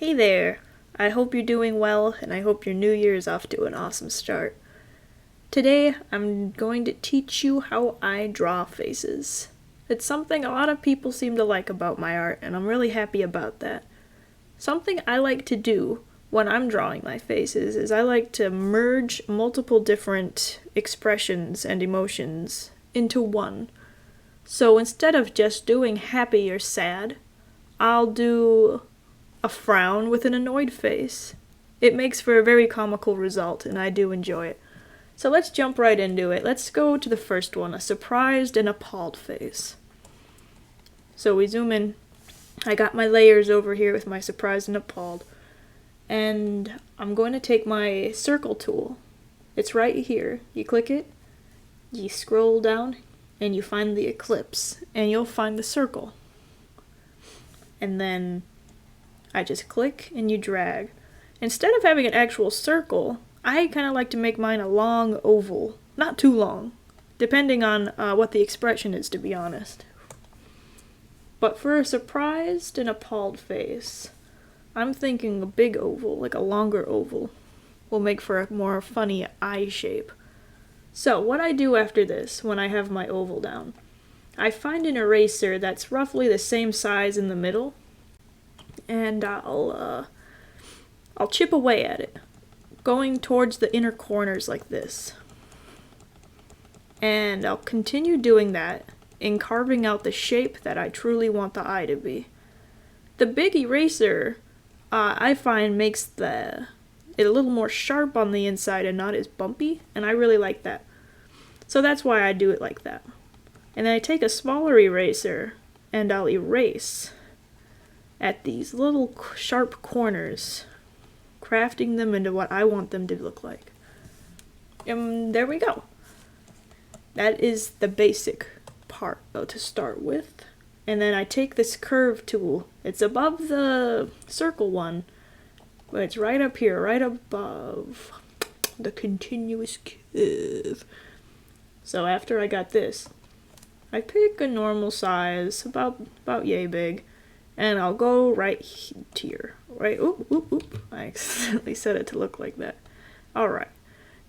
Hey there! I hope you're doing well, and I hope your new year is off to an awesome start. Today, I'm going to teach you how I draw faces. It's something a lot of people seem to like about my art, and I'm really happy about that. Something I like to do when I'm drawing my faces is I like to merge multiple different expressions and emotions into one. So instead of just doing happy or sad, I'll do a frown with an annoyed face. It makes for a very comical result, and I do enjoy it. So let's jump right into it. Let's go to the first one, a surprised and appalled face. So we zoom in. I got my layers over here with my surprised and appalled. And I'm going to take my circle tool. It's right here. You click it, you scroll down, and you find the ellipse, and you'll find the circle. And then I just click and you drag. Instead of having an actual circle, I kind of like to make mine a long oval. Not too long, depending on what the expression is, to be honest. But for a surprised and appalled face, I'm thinking a big oval, like a longer oval, will make for a more funny eye shape. So what I do after this, when I have my oval down, I find an eraser that's roughly the same size in the middle, and I'll chip away at it, going towards the inner corners like this. And I'll continue doing that in carving out the shape that I truly want the eye to be. The big eraser, I find, makes it a little more sharp on the inside and not as bumpy, and I really like that. So that's why I do it like that. And then I take a smaller eraser and I'll erase at these little sharp corners, crafting them into what I want them to look like. And there we go. That is the basic part to start with. And then I take this curve tool. It's above the circle one, but it's right up here, right above the continuous curve. So after I got this, I pick a normal size, about yay big, and I'll go right here. Right, oop. I accidentally set it to look like that. Alright.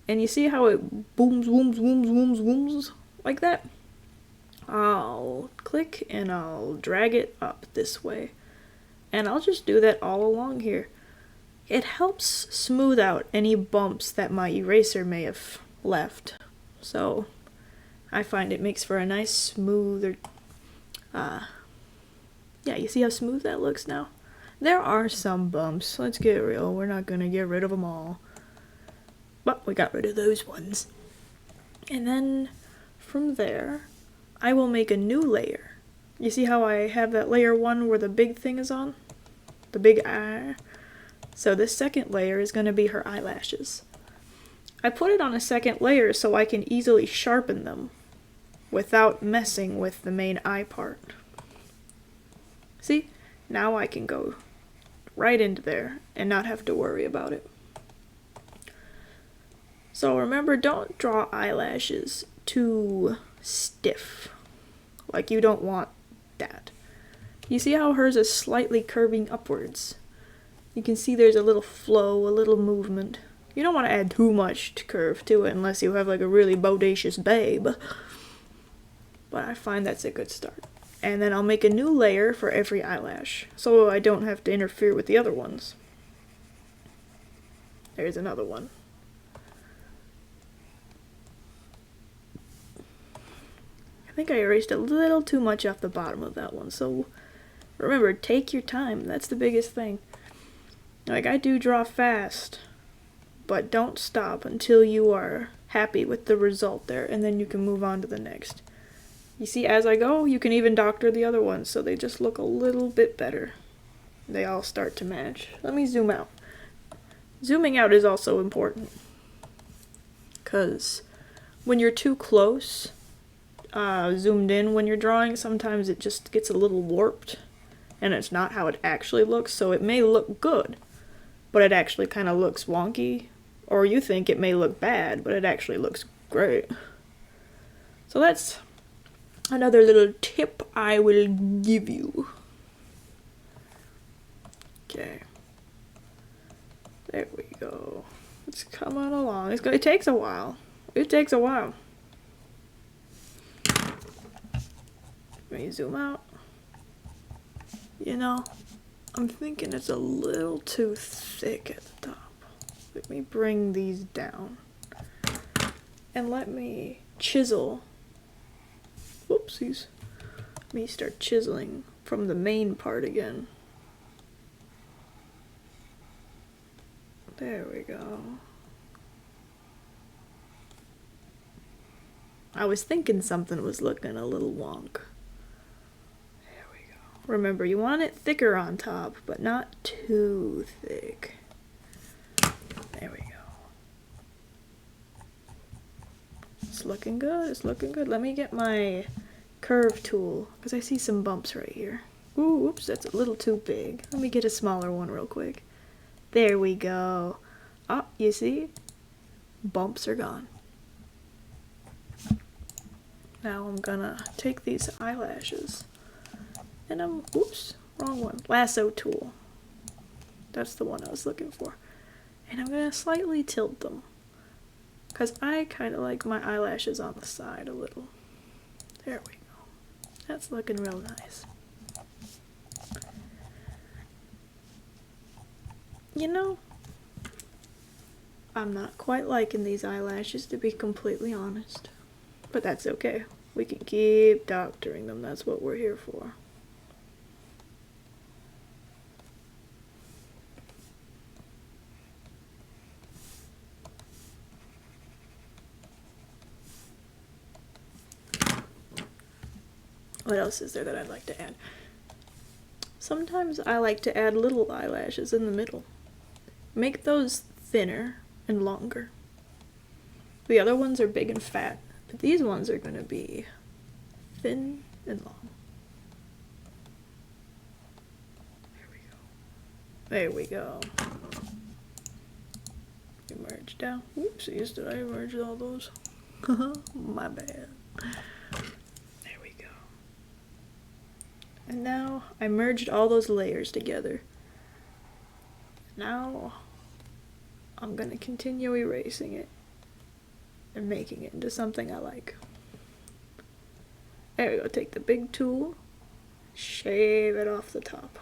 And you see how it booms, like that? I'll click and I'll drag it up this way. And I'll just do that all along here. It helps smooth out any bumps that my eraser may have left. So I find it makes for a nice smoother, yeah, you see how smooth that looks now? There are some bumps, let's get real, we're not gonna get rid of them all. But we got rid of those ones. And then from there, I will make a new layer. You see how I have that layer 1 where the big thing is on? The big eye? So this second layer is gonna be her eyelashes. I put it on a second layer so I can easily sharpen them without messing with the main eye part. See? Now I can go right into there and not have to worry about it. So remember, don't draw eyelashes too stiff. Like, you don't want that. You see how hers is slightly curving upwards? You can see there's a little flow, a little movement. You don't want to add too much curve to it unless you have like a really bodacious babe. But I find that's a good start. And then I'll make a new layer for every eyelash, so I don't have to interfere with the other ones. There's another one. I think I erased a little too much off the bottom of that one, so remember, take your time. That's the biggest thing. Like, I do draw fast, but don't stop until you are happy with the result there, and then you can move on to the next. You see, as I go, you can even doctor the other ones, so they just look a little bit better. They all start to match. Let me zoom out. Zooming out is also important, because when you're too close, zoomed in when you're drawing, sometimes it just gets a little warped, and it's not how it actually looks, so it may look good, but it actually kind of looks wonky, or you think it may look bad, but it actually looks great. So that's another little tip I will give you. Okay. There we go. It's coming along. It takes a while. It takes a while. Let me zoom out. You know, I'm thinking it's a little too thick at the top. Let me bring these down. And let me chisel. Whoopsies. Let me start chiseling from the main part again. There we go. I was thinking something was looking a little wonk. There we go. Remember, you want it thicker on top, but not too thick. There we go. It's looking good, it's looking good. Let me get my curve tool, because I see some bumps right here. Ooh, oops, that's a little too big. Let me get a smaller one real quick. There we go. Ah, you see? Bumps are gone. Now I'm gonna take these eyelashes and oops, wrong one. Lasso tool. That's the one I was looking for. And I'm gonna slightly tilt them, because I kind of like my eyelashes on the side a little. There we go. That's looking real nice. You know, I'm not quite liking these eyelashes, to be completely honest. But that's okay. We can keep doctoring them. That's what we're here for. What else is there that I'd like to add? Sometimes I like to add little eyelashes in the middle. Make those thinner and longer. The other ones are big and fat, but these ones are going to be thin and long. There we go. Merge down. Oopsies, did I merge all those? My bad. There we go. And now I merged all those layers together. Now I'm gonna continue erasing it and making it into something I like. There we go. Take the big tool, shave it off the top.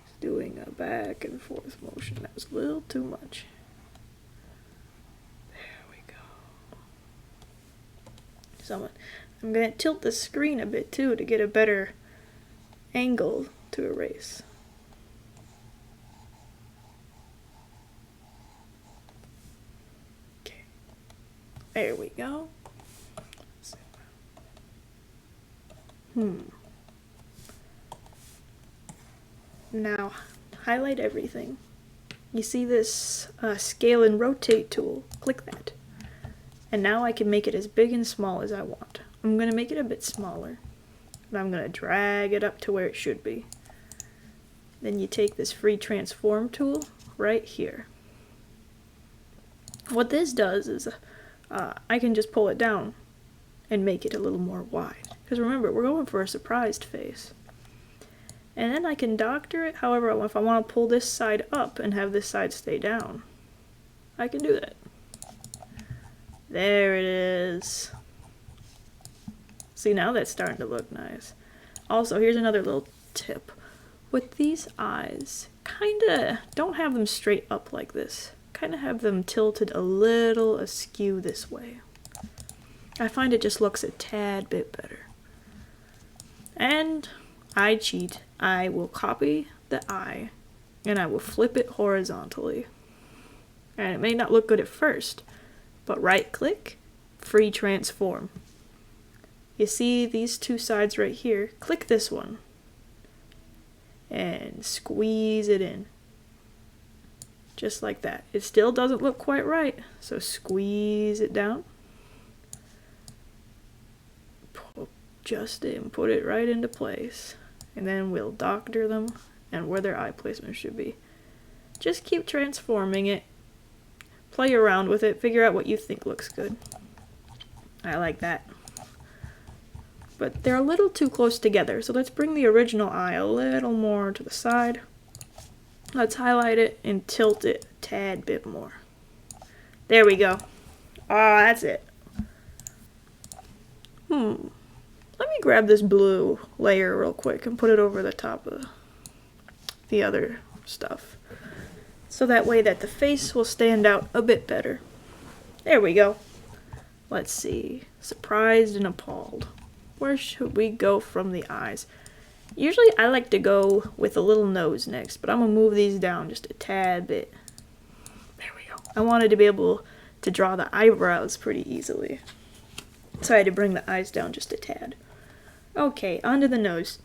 Just doing a back and forth motion. That was a little too much. There we go. So I'm gonna tilt the screen a bit too to get a better angle to erase. Okay. There we go. Now, highlight everything. You see this scale and rotate tool. Click that. And now I can make it as big and small as I want. I'm going to make it a bit smaller. And I'm going to drag it up to where it should be. Then you take this free transform tool right here. What this does is I can just pull it down and make it a little more wide. Because remember, we're going for a surprised face. And then I can doctor it however I want. If I want to pull this side up and have this side stay down, I can do that. There it is. See, now that's starting to look nice. Also, here's another little tip. With these eyes, kinda don't have them straight up like this. Kinda have them tilted a little askew this way. I find it just looks a tad bit better. And I cheat. I will copy the eye and I will flip it horizontally. And it may not look good at first, but right click, free transform. You see these two sides right here? Click this one and squeeze it in. Just like that. It still doesn't look quite right, so squeeze it down. Adjust it and put it right into place. And then we'll doctor them and where their eye placement should be. Just keep transforming it. Play around with it. Figure out what you think looks good. I like that. But they're a little too close together, so let's bring the original eye a little more to the side. Let's highlight it and tilt it a tad bit more. There we go. Ah, that's it. Let me grab this blue layer real quick and put it over the top of the other stuff. So that way that the face will stand out a bit better. There we go. Let's see. Surprised and appalled. Where should we go from the eyes? Usually I like to go with a little nose next, but I'm going to move these down just a tad bit. There we go. I wanted to be able to draw the eyebrows pretty easily. So I had to bring the eyes down just a tad. Okay, onto the nose.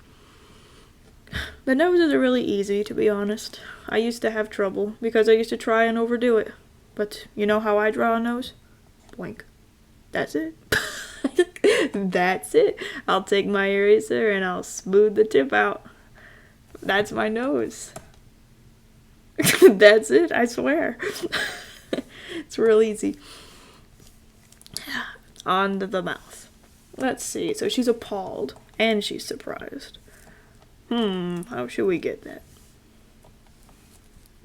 The noses are really easy, to be honest. I used to have trouble because I used to try and overdo it. But you know how I draw a nose? Blink. That's it. That's it. I'll take my eraser and I'll smooth the tip out. That's my nose. That's it, I swear. It's real easy. On to the mouth. Let's see. So she's appalled and she's surprised. How should we get that?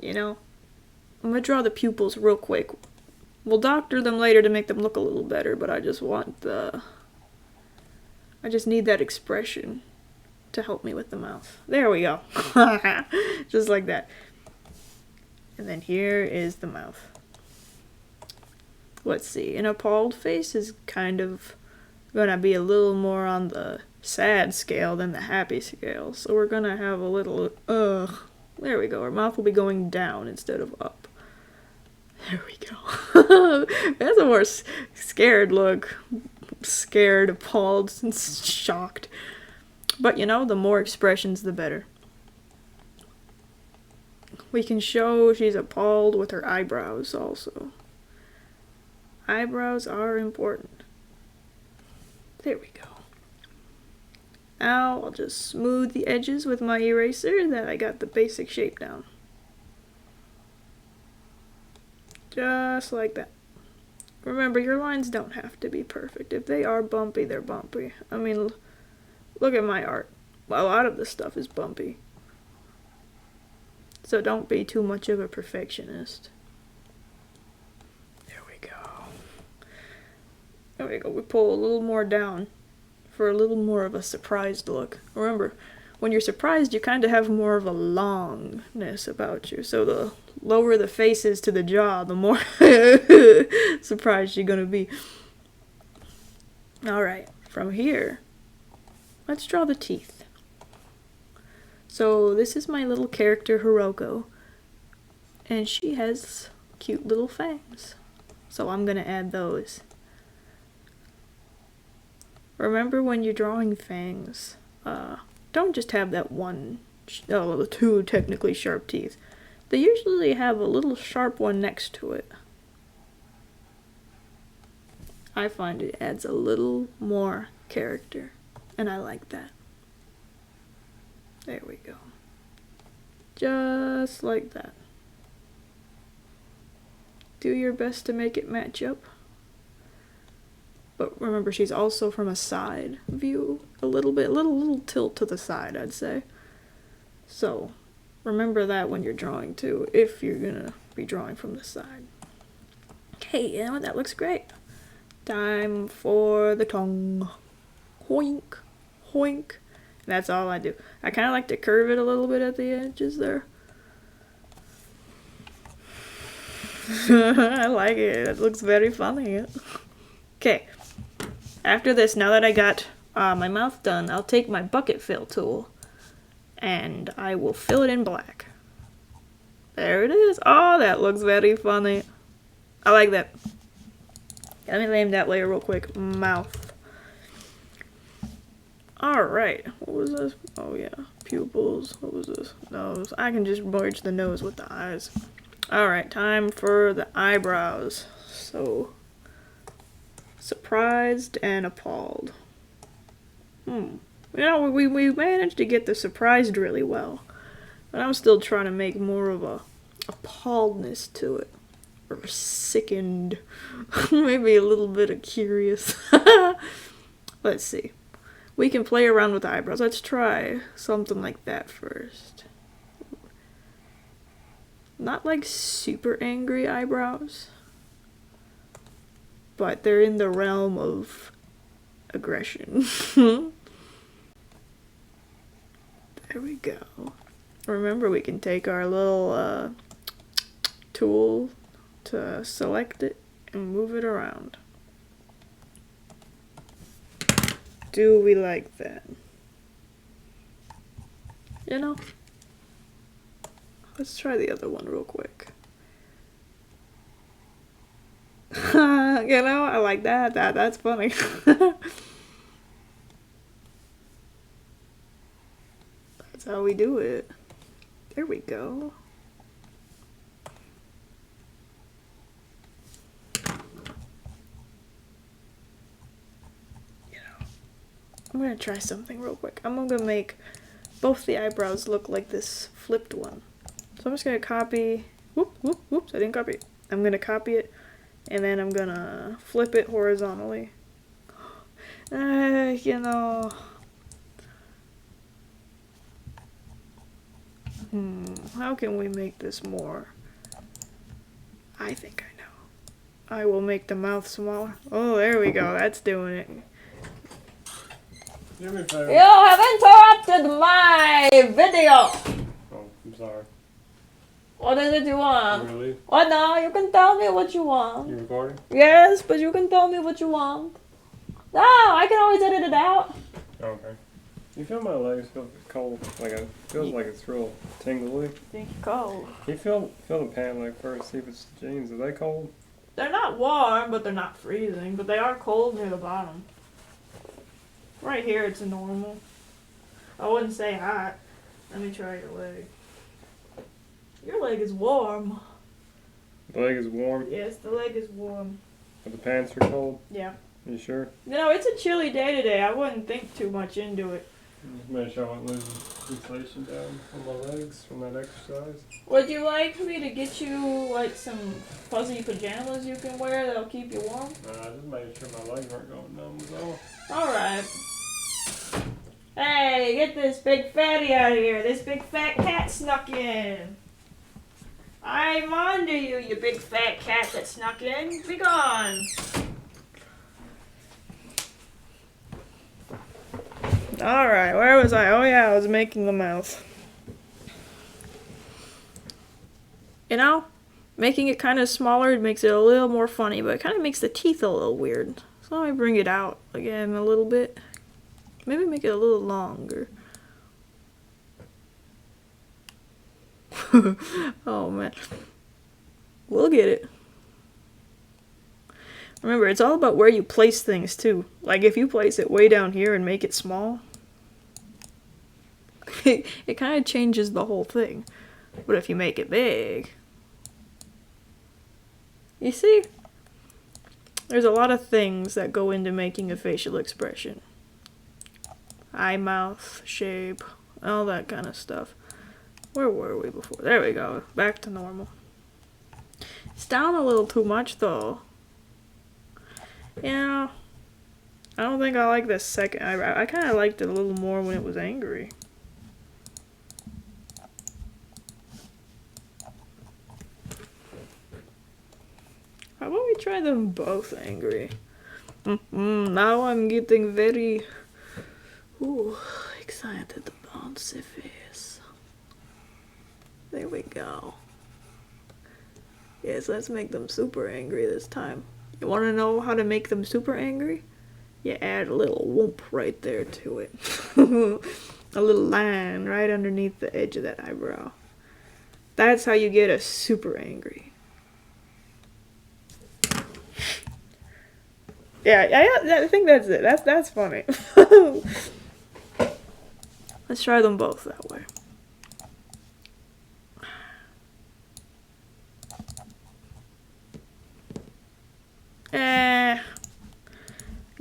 You know, I'm gonna draw the pupils real quick. We'll doctor them later to make them look a little better, but I just need that expression to help me with the mouth. There we go. Just like that. And then here is the mouth. Let's see. An appalled face is kind of gonna be a little more on the sad scale than the happy scale. So we're gonna have a little, there we go. Our mouth will be going down instead of up. There we go. That's a more scared look. Scared, appalled, and shocked. But you know, the more expressions, the better. We can show she's appalled with her eyebrows also. Eyebrows are important. There we go. Now I'll just smooth the edges with my eraser that I got the basic shape down. Just like that. Remember, your lines don't have to be perfect. If they are bumpy, they're bumpy. I mean, look at my art. A lot of this stuff is bumpy. So don't be too much of a perfectionist. There we go. There we go. We pull a little more down for a little more of a surprised look. Remember, when you're surprised, you kind of have more of a longness about you. So the lower the face is to the jaw, the more surprised you're going to be. Alright, from here, let's draw the teeth. So this is my little character, Hiroko. And she has cute little fangs. So I'm going to add those. Remember when you're drawing fangs, don't just have that two technically sharp teeth. They usually have a little sharp one next to it. I find it adds a little more character, and I like that. There we go. Just like that. Do your best to make it match up. But remember, she's also from a side view a little bit, little tilt to the side, I'd say. So remember that when you're drawing too, if you're gonna be drawing from the side. Okay, you know what? That looks great. Time for the tongue. Hoink, hoink. That's all I do. I kind of like to curve it a little bit at the edges there. I like it. It looks very funny. Okay. After this, now that I got my mouth done, I'll take my bucket fill tool and I will fill it in black. There it is. Oh, that looks very funny. I like that. Let me name that layer real quick. Mouth. Alright. What was this? Oh, yeah. Pupils. What was this? Nose. I can just merge the nose with the eyes. Alright, time for the eyebrows. So, surprised and appalled. You know, we managed to get the surprised really well. But I'm still trying to make more of a appalledness to it. Or sickened. Maybe a little bit of curious. Let's see. We can play around with the eyebrows. Let's try something like that first. Not like super angry eyebrows, but they're in the realm of aggression. There we go. Remember, we can take our little tool to select it and move it around. Do we like that? You know? Let's try the other one real quick. You know, I like that. That's funny. That's how we do it. There we go. I'm gonna try something real quick. I'm gonna make both the eyebrows look like this flipped one. So I'm just gonna copy, whoops, I didn't copy it. I'm gonna copy it, and then I'm gonna flip it horizontally. You know. How can we make this more? I think I know. I will make the mouth smaller. Oh, there we go. That's doing it. Do me a favor. You have interrupted my video! Oh, I'm sorry. What is it you want? You gonna leave? What now? You can tell me what you want. You recording? Yes, but you can tell me what you want. No, I can always edit it out. Okay. You feel my legs feel cold? Like it feels like it's real tingly. Think cold. Can you feel the pant leg first? See if it's the jeans. Are they cold? They're not warm, but they're not freezing. But they are cold near the bottom. Right here, it's normal. I wouldn't say hot. Let me try your leg. Your leg is warm. The leg is warm, Yes, the leg is warm. but the pants are cold. Yeah. You sure? No, it's a chilly day today. I wouldn't think too much into it. Just make sure I won't lose sensation down on my legs from that exercise. Would you like me to get you, like, some fuzzy pajamas you can wear that'll keep you warm? Just making sure my legs aren't going numb as well. Alright. Hey, get this big fatty out of here. This big fat cat snuck in. I'm on to you, you big fat cat that snuck in. Be gone. Alright, where was I? Oh yeah, I was making the mouth. You know, making it kind of smaller makes it a little more funny, but it kind of makes the teeth a little weird. So let me bring it out again a little bit. Maybe make it a little longer. Oh man. We'll get it. Remember, it's all about where you place things too. Like if you place it way down here and make it small, it kind of changes the whole thing. But if you make it big, you see? There's a lot of things that go into making a facial expression. Eye, mouth, shape, all that kind of stuff. Where were we before? There we go. Back to normal. It's down a little too much though. You know, I don't think I like this second eyebrow. I kind of liked it a little more when it was angry. How about we try them both angry? Now I'm getting very excited about the face. There we go. Yes, let's make them super angry this time. You want to know how to make them super angry? You add a little whoop right there to it. A little line right underneath the edge of that eyebrow. That's how you get a super angry. Yeah, I think that's it. That's funny. Let's try them both that way.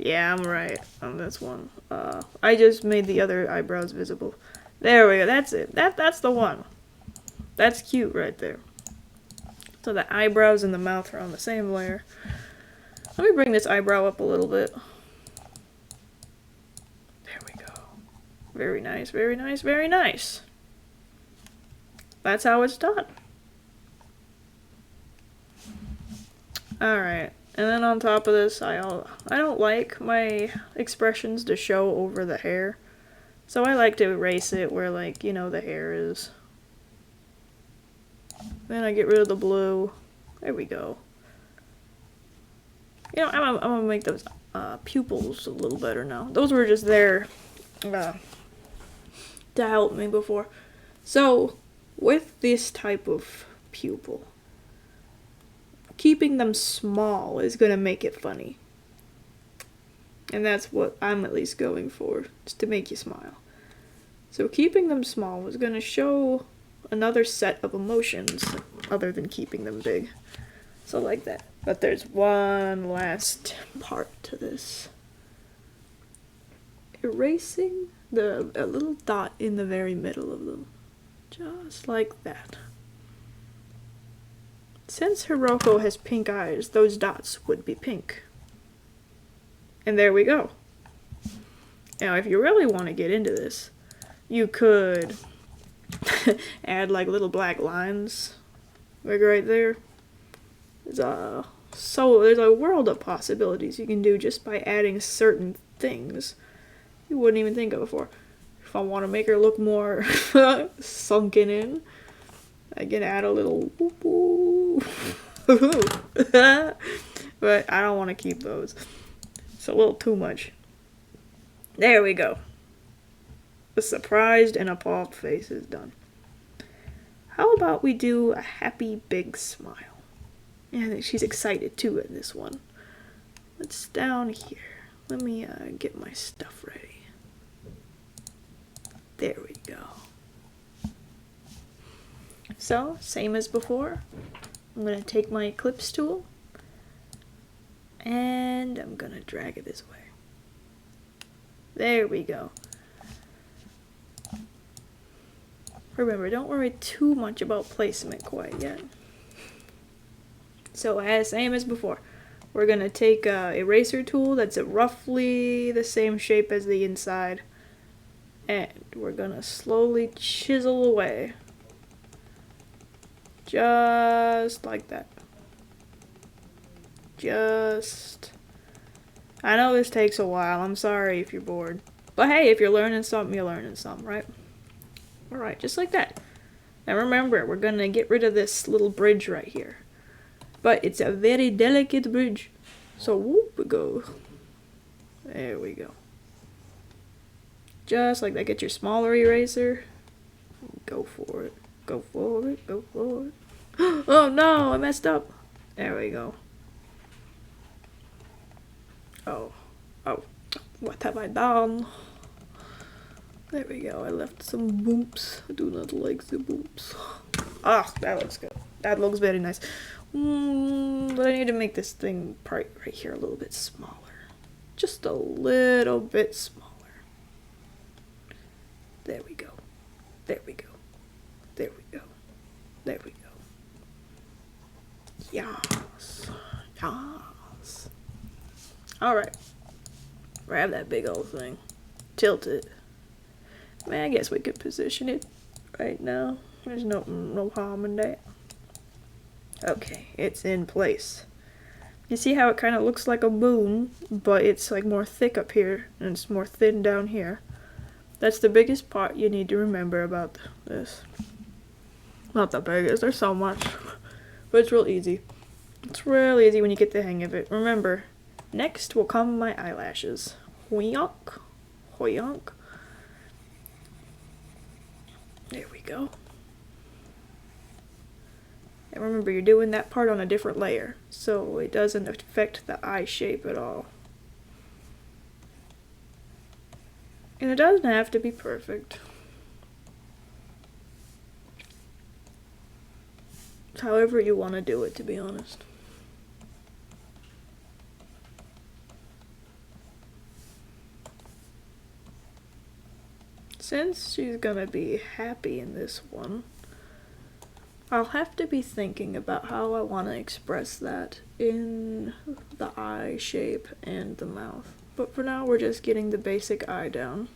Yeah, I'm right on this one. I just made the other eyebrows visible. There we go. That's it. That's the one. That's cute right there. So the eyebrows and the mouth are on the same layer. Let me bring this eyebrow up a little bit. There we go. Very nice, very nice, very nice. That's how it's done. Alright, and then on top of this, I don't like my expressions to show over the hair. So I like to erase it where, like, you know, the hair is. Then I get rid of the blue. There we go. You know, I'm gonna make those pupils a little better now. Those were just there to help me before. So, with this type of pupil, keeping them small is gonna make it funny. And that's what I'm at least going for, just to make you smile. So keeping them small is gonna show another set of emotions other than keeping them big. So like that. But there's one last part to this. Erasing a little dot in the very middle of them. Just like that. Since Hiroko has pink eyes, those dots would be pink. And there we go. Now, if you really want to get into this, you could add like little black lines, like right there. There's a world of possibilities you can do just by adding certain things you wouldn't even think of before. If I want to make her look more sunken in, I can add a little whoop. But I don't want to keep those. It's a little too much. There we go. The surprised and appalled face is done. How about we do a happy big smile? Yeah, I think she's excited too in this one. It's down here. Let me get my stuff ready. There we go. So, same as before. I'm going to take my Eclipse tool and I'm going to drag it this way. There we go. Remember, don't worry too much about placement quite yet. So, same as before. We're going to take a eraser tool that's roughly the same shape as the inside. And we're going to slowly chisel away. Just like that. I know this takes a while. I'm sorry if you're bored. But hey, if you're learning something, you're learning something, right? Alright, just like that. Now remember, we're going to get rid of this little bridge right here. But it's a very delicate bridge. So whoop we go. There we go. Just like that. Get your smaller eraser. Go for it. Go for it. Go for it. Oh no, I messed up. There we go. Oh. What have I done? There we go. I left some bumps. I do not like the bumps. Ah, that looks good. That looks very nice. But I need to make this thing right here a little bit smaller. Just a little bit smaller. There we go. There we go. There we go. There we go. Yes. Yes. Alright. Grab that big old thing. Tilt it. Man, I guess we could position it right now. There's no harm in that. Okay, it's in place. You see how it kind of looks like a moon, but it's like more thick up here, and it's more thin down here. That's the biggest part you need to remember about this. Not the biggest, there's so much. But it's real easy. It's real easy when you get the hang of it. Remember, next will come my eyelashes. Hoyonk. Hoyonk. There we go. And remember, you're doing that part on a different layer, so it doesn't affect the eye shape at all. And it doesn't have to be perfect. It's however you want to do it, to be honest. Since she's gonna be happy in this one, I'll have to be thinking about how I want to express that in the eye shape and the mouth. But for now, we're just getting the basic eye down.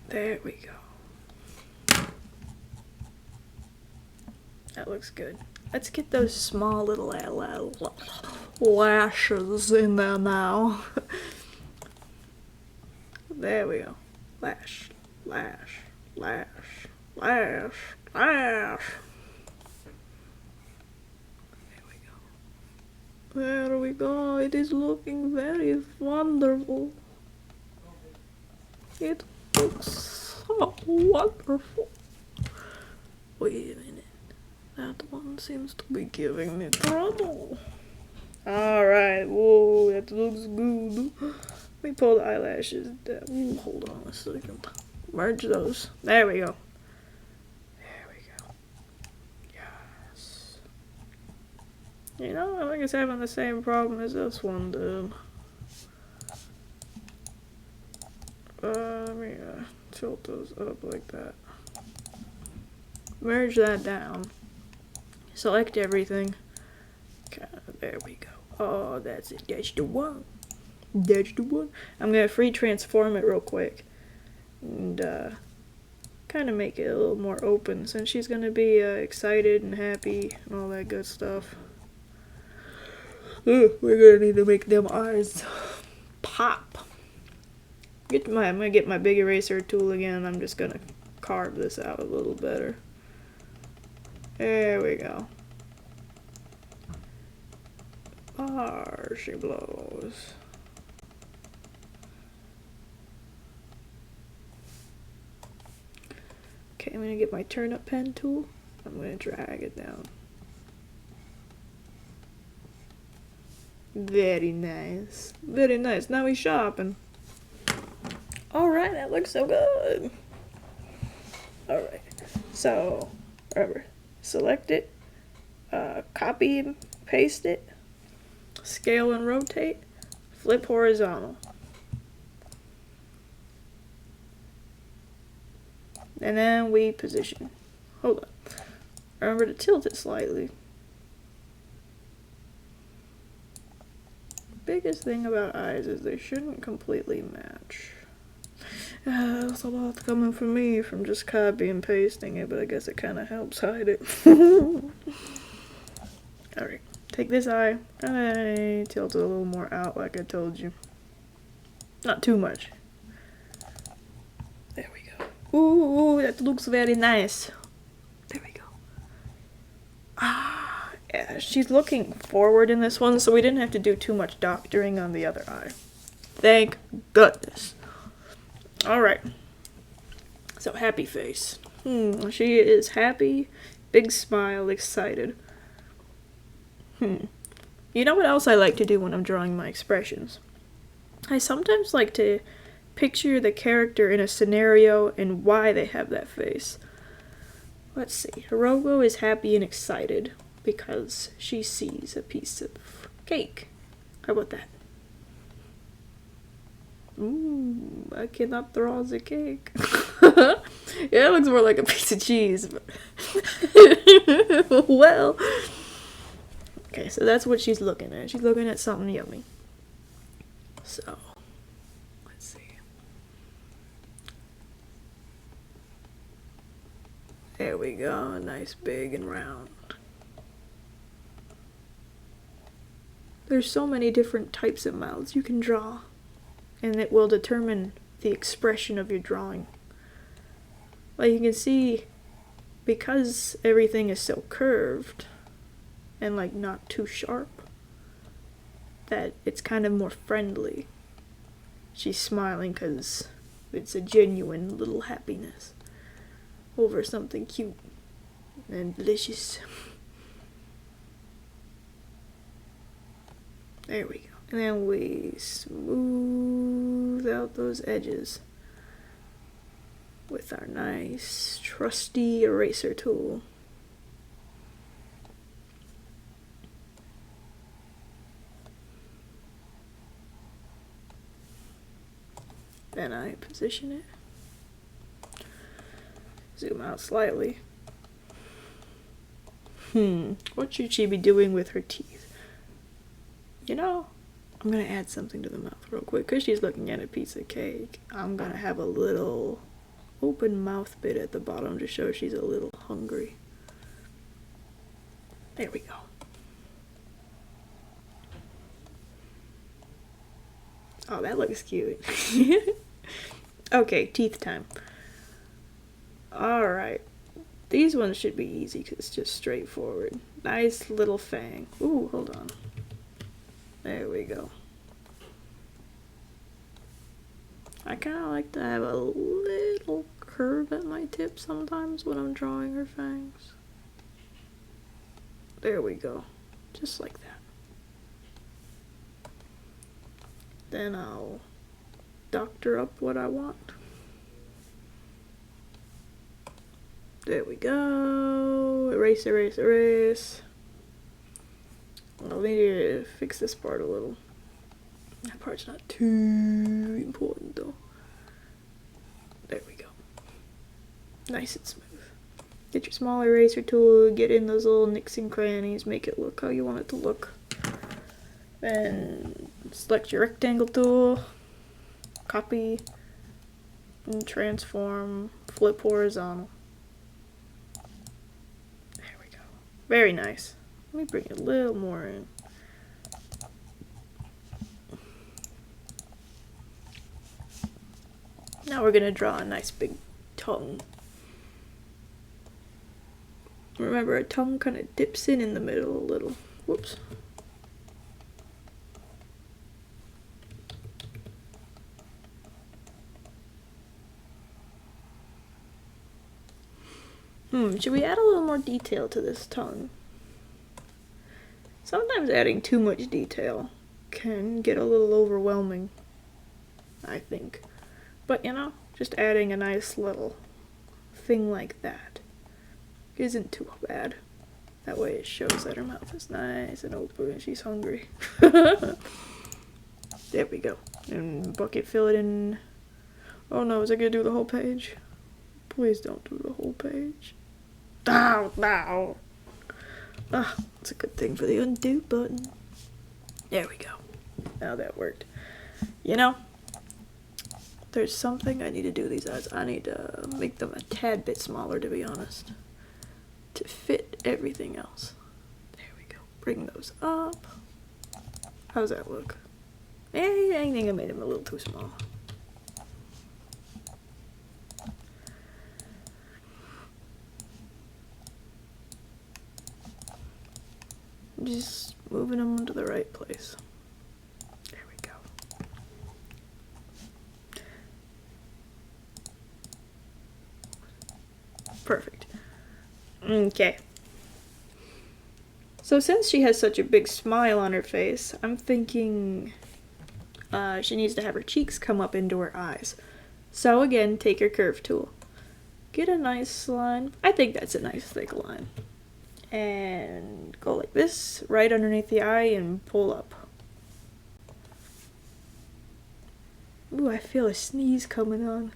There we go. That looks good. Let's get those small little lashes in there now. There we go. Lash, lash, lash, lash, lash. There we go. There we go. It is looking very wonderful. It looks so wonderful. Wait a minute. That one seems to be giving me trouble. Alright, whoa, that looks good. Let me pull the eyelashes down. Ooh, hold on a second. Merge those. There we go. There we go. Yes. You know, I think it's having the same problem as this one did. Let me tilt those up like that. Merge that down. Select everything. Okay, there we go. Oh, that's it. That's the one. That's the one. I'm gonna free transform it real quick. And kind of make it a little more open since she's gonna be excited and happy and all that good stuff. We're gonna need to make them eyes pop. I'm gonna get my big eraser tool again. I'm just gonna carve this out a little better. There we go. She blows. Okay, I'm gonna get my turnip pen tool. I'm gonna drag it down. Very nice. Very nice. Now we shopping. Alright, that looks so good. Alright. So, remember, select it, copy and paste it, scale and rotate, flip horizontal. And then we position. Hold on. Remember to tilt it slightly. Biggest thing about eyes is they shouldn't completely match. That's a lot coming from me from just copy and pasting it, but I guess it kind of helps hide it. Alright, take this eye and then tilt it a little more out like I told you. Not too much. There we go. Ooh, that looks very nice. There we go. Ah, yeah, she's looking forward in this one, so we didn't have to do too much doctoring on the other eye. Thank goodness. Alright. So, happy face. She is happy, big smile, excited. You know what else I like to do when I'm drawing my expressions? I sometimes like to picture the character in a scenario and why they have that face. Let's see. Hirogo is happy and excited because she sees a piece of cake. How about that? Ooh, I cannot draw the cake. Yeah, it looks more like a piece of cheese. But well. Okay, so that's what she's looking at. She's looking at something yummy. So, let's see. There we go. Nice, big, and round. There's so many different types of mouths you can draw, and it will determine the expression of your drawing. Like you can see, because everything is so curved and like not too sharp, that it's kind of more friendly. She's smiling because it's a genuine little happiness over something cute and delicious. There we go. And then we smooth out those edges with our nice trusty eraser tool. Then I position it. Zoom out slightly. What should she be doing with her teeth? You know, I'm gonna add something to the mouth real quick because she's looking at a piece of cake. I'm gonna have a little open mouth bit at the bottom to show she's a little hungry. There we go. Oh, that looks cute. Okay, teeth time. Alright. These ones should be easy because it's just straightforward. Nice little fang. Ooh, hold on. There we go. I kind of like to have a little curve at my tip sometimes when I'm drawing her fangs. There we go. Just like that. Then I'll doctor up what I want. There we go. Erase, erase, erase. I'll need to fix this part a little. That part's not too important though. There we go. Nice and smooth. Get your small eraser tool, get in those little nicks and crannies, make it look how you want it to look. Then select your rectangle tool, copy, and transform, flip horizontal. There we go. Very nice. Let me bring a little more in. Now we're going to draw a nice big tongue. Remember, a tongue kind of dips in the middle a little. Whoops. Should we add a little more detail to this tongue? Sometimes adding too much detail can get a little overwhelming, I think. But, you know, just adding a nice little thing like that isn't too bad. That way it shows that her mouth is nice and open and she's hungry. There we go. And bucket fill it in. Oh no, is I gonna do the whole page? Please don't do the whole page. Ow, ow. Ah, it's a good thing for the undo button. There we go. Now that worked. You know, there's something I need to do these eyes. I need to make them a tad bit smaller, to be honest, to fit everything else. There we go. Bring those up. How's that look? I think I made them a little too small. Just moving them into the right place. There we go. Perfect. Okay. So since she has such a big smile on her face, I'm thinking she needs to have her cheeks come up into her eyes. So again, take your curve tool. Get a nice line. I think that's a nice thick line. And go like this, right underneath the eye, and pull up. Ooh, I feel a sneeze coming on.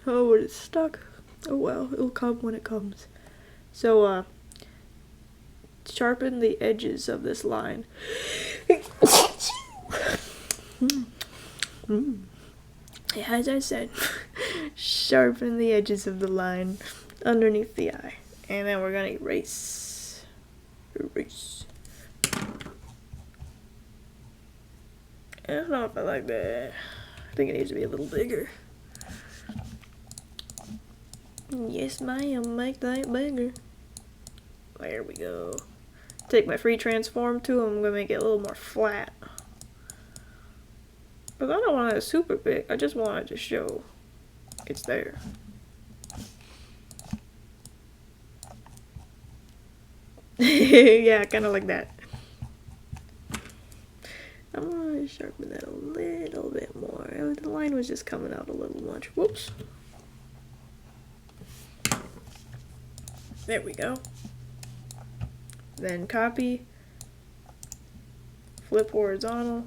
Oh, it's stuck. Oh well, it'll come when it comes. So, sharpen the edges of this line. As I said, sharpen the edges of the line underneath the eye. And then we're gonna erase. Erase. I don't know if I like that. I think it needs to be a little bigger. Yes, ma'am, make that bigger. There we go. Take my free transform tool, I'm gonna make it a little more flat. But I don't want it super big, I just want it to show it's there. Yeah, kind of like that. I'm gonna sharpen that a little bit more. The line was just coming out a little much. Whoops. There we go. Then copy, flip horizontal,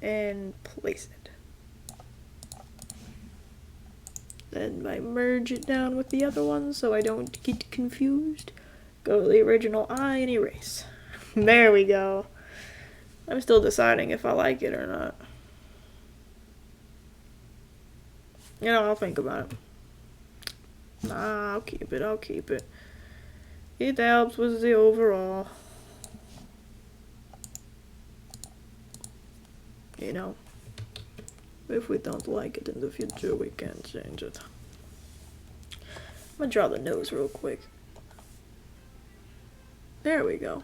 and place it. Then I merge it down with the other one so I don't get confused. Go to the original eye and erase. There we go. I'm still deciding if I like it or not. You know, I'll think about it. Nah, I'll keep it. It helps with the overall. You know, if we don't like it in the future, we can change it. I'm gonna draw the nose real quick. There we go.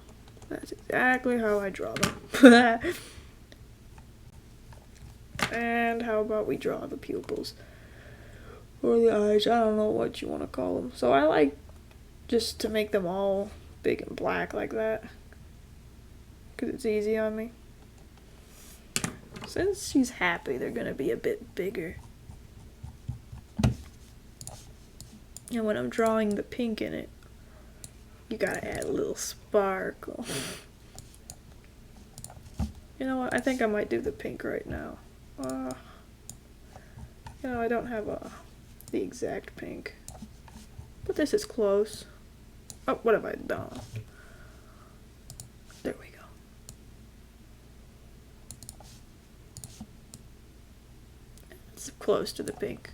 That's exactly how I draw them. And how about we draw the pupils? Or the eyes, I don't know what you want to call them. So I like just to make them all big and black like that. Because it's easy on me. Since she's happy, they're going to be a bit bigger. And when I'm drawing the pink in it, you gotta add a little sparkle. You know what, I think I might do the pink right now. You know, I don't have the exact pink. But this is close. Oh, what have I done? There we go. It's close to the pink.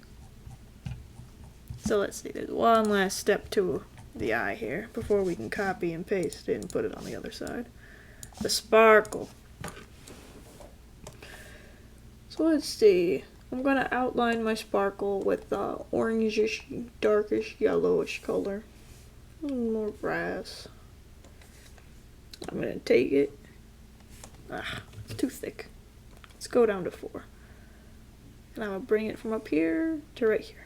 So let's see, there's one last step to the eye here before we can copy and paste it and put it on the other side. The sparkle. So let's see. I'm gonna outline my sparkle with orangish, darkish, yellowish color. A little more brass. I'm gonna take it. It's too thick. Let's go down to 4. And I'm gonna bring it from up here to right here.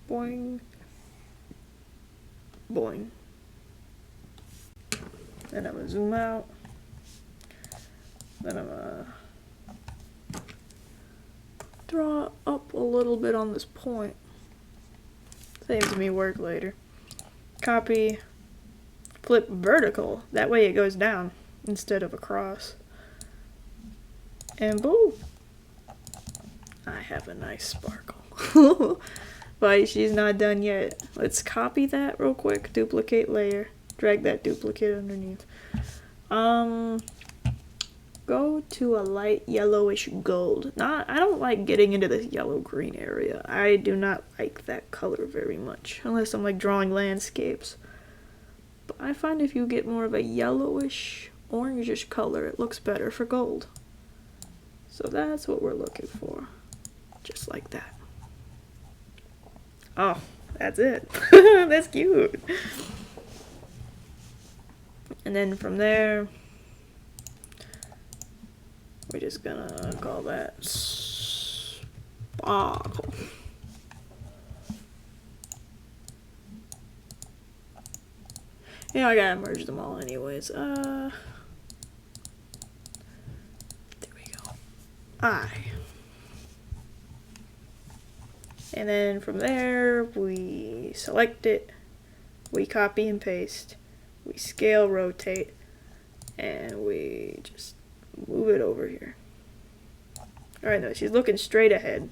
Boing. Boing. Then I'm gonna zoom out. Then I'm gonna draw up a little bit on this point. Saves me work later. Copy, flip vertical. That way it goes down instead of across. And boom! I have a nice sparkle. But she's not done yet. Let's copy that real quick. Duplicate layer. Drag that duplicate underneath. Go to a light yellowish gold. I don't like getting into this yellow-green area. I do not like that color very much. Unless I'm like drawing landscapes. But I find if you get more of a yellowish, orangish color, it looks better for gold. So that's what we're looking for. Just like that. Oh, that's it. That's cute. And then from there, we're just gonna call that sparkle. You know, I gotta merge them all anyways. There we go. Eye. And then from there, we select it, we copy and paste, we scale rotate, and we just move it over here. Alright, no, she's looking straight ahead.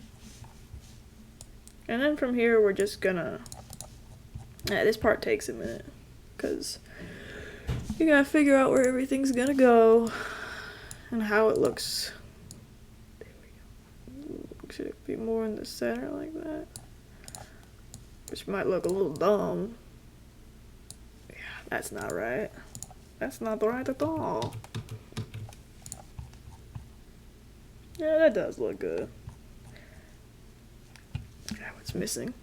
And then from here, we're just gonna... this part takes a minute, because you gotta figure out where everything's gonna go, and how it looks. Should it be more in the center like that? Which might look a little dumb. Yeah, that's not right. That's not right at all. Yeah, that does look good. Yeah, what's missing?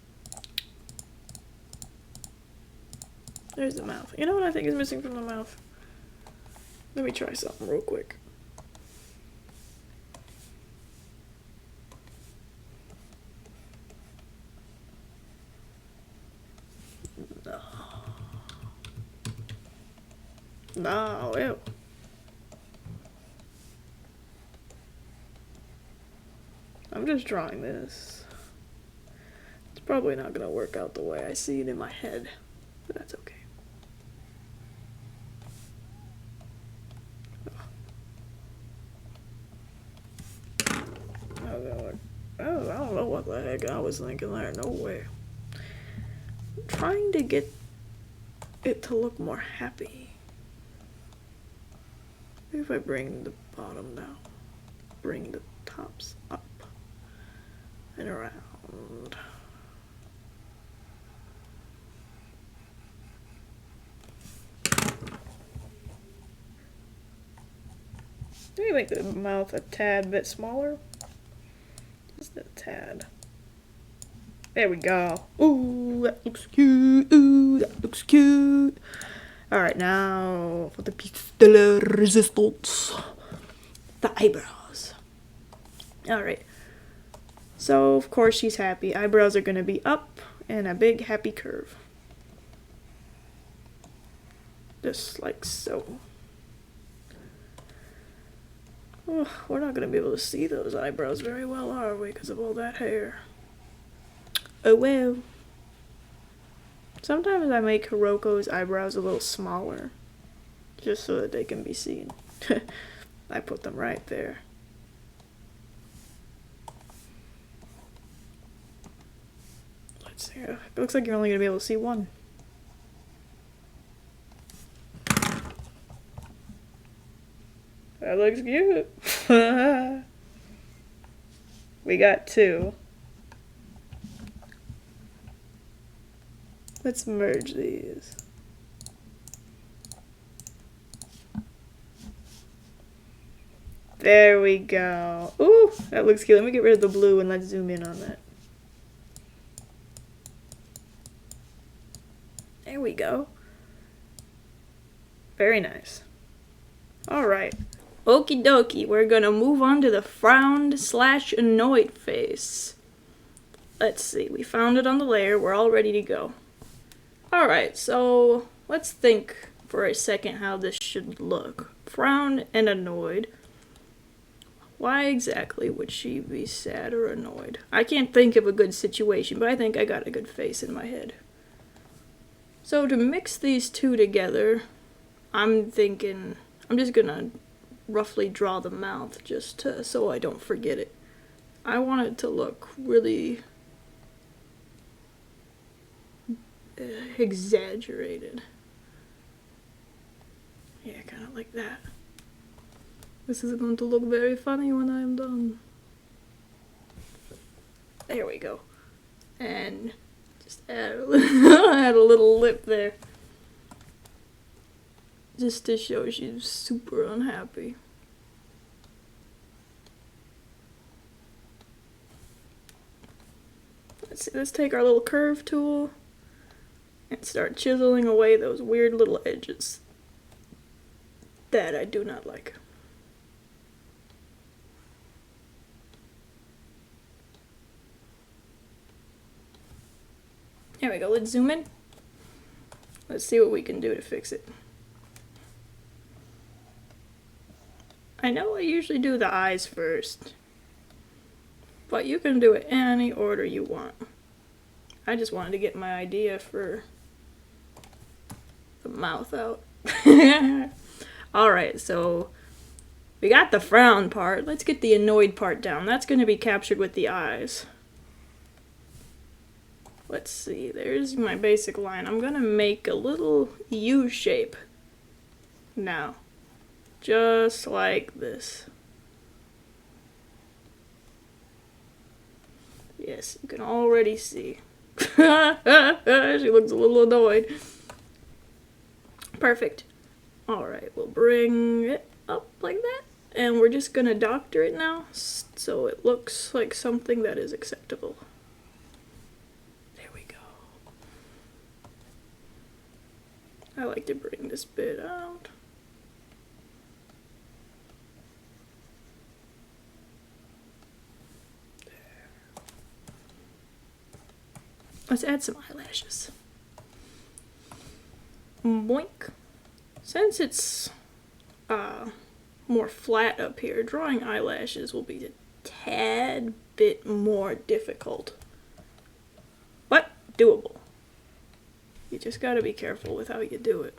There's the mouth. You know what I think is missing from the mouth? Let me try something real quick. No, ew. I'm just drawing this. It's probably not gonna work out the way I see it in my head, but that's okay. I don't know what the heck I was thinking there. No way. I'm trying to get it to look more happy. Maybe if I bring the bottom down, bring the tops up and around. Maybe make the mouth a tad bit smaller. Just a tad. There we go. Ooh, that looks cute. Ooh, that looks cute. Alright, now for the piece de la resistance. The eyebrows. Alright. So, of course, she's happy. Eyebrows are going to be up and a big happy curve. Just like so. Oh, we're not going to be able to see those eyebrows very well, are we? Because of all that hair. Oh well. Sometimes I make Hiroko's eyebrows a little smaller. Just so that they can be seen. I put them right there. Let's see. It looks like you're only going to be able to see one. That looks cute. We got two. Let's merge these. There we go. Ooh, that looks cute. Let me get rid of the blue and let's zoom in on that. There we go. Very nice. Alright. Okie dokie. We're gonna move on to the frowned / annoyed face. Let's see. We found it on the layer. We're all ready to go. Alright, so let's think for a second how this should look. Frowned and annoyed. Why exactly would she be sad or annoyed? I can't think of a good situation, but I think I got a good face in my head. So to mix these two together, I'm thinking I'm just gonna roughly draw the mouth just so I don't forget it. I want it to look really exaggerated. Yeah, kind of like that. This is going to look very funny when I'm done. There we go. And just add a little, add a little lip there. Just to show she's super unhappy. Let's see, let's take our little curve tool and start chiseling away those weird little edges that I do not like. There we go, let's zoom in. Let's see what we can do to fix it. I know I usually do the eyes first, but you can do it any order you want. I just wanted to get my idea for the mouth out. Alright, so we got the frown part. Let's get the annoyed part down. That's going to be captured with the eyes. Let's see, there's my basic line. I'm going to make a little U shape now. Just like this. Yes, you can already see. She looks a little annoyed. Perfect. Alright, we'll bring it up like that. And we're just gonna doctor it now, so it looks like something that is acceptable. There we go. I like to bring this bit out. Let's add some eyelashes. Boink. Since it's more flat up here, drawing eyelashes will be a tad bit more difficult. But doable. You just gotta be careful with how you do it.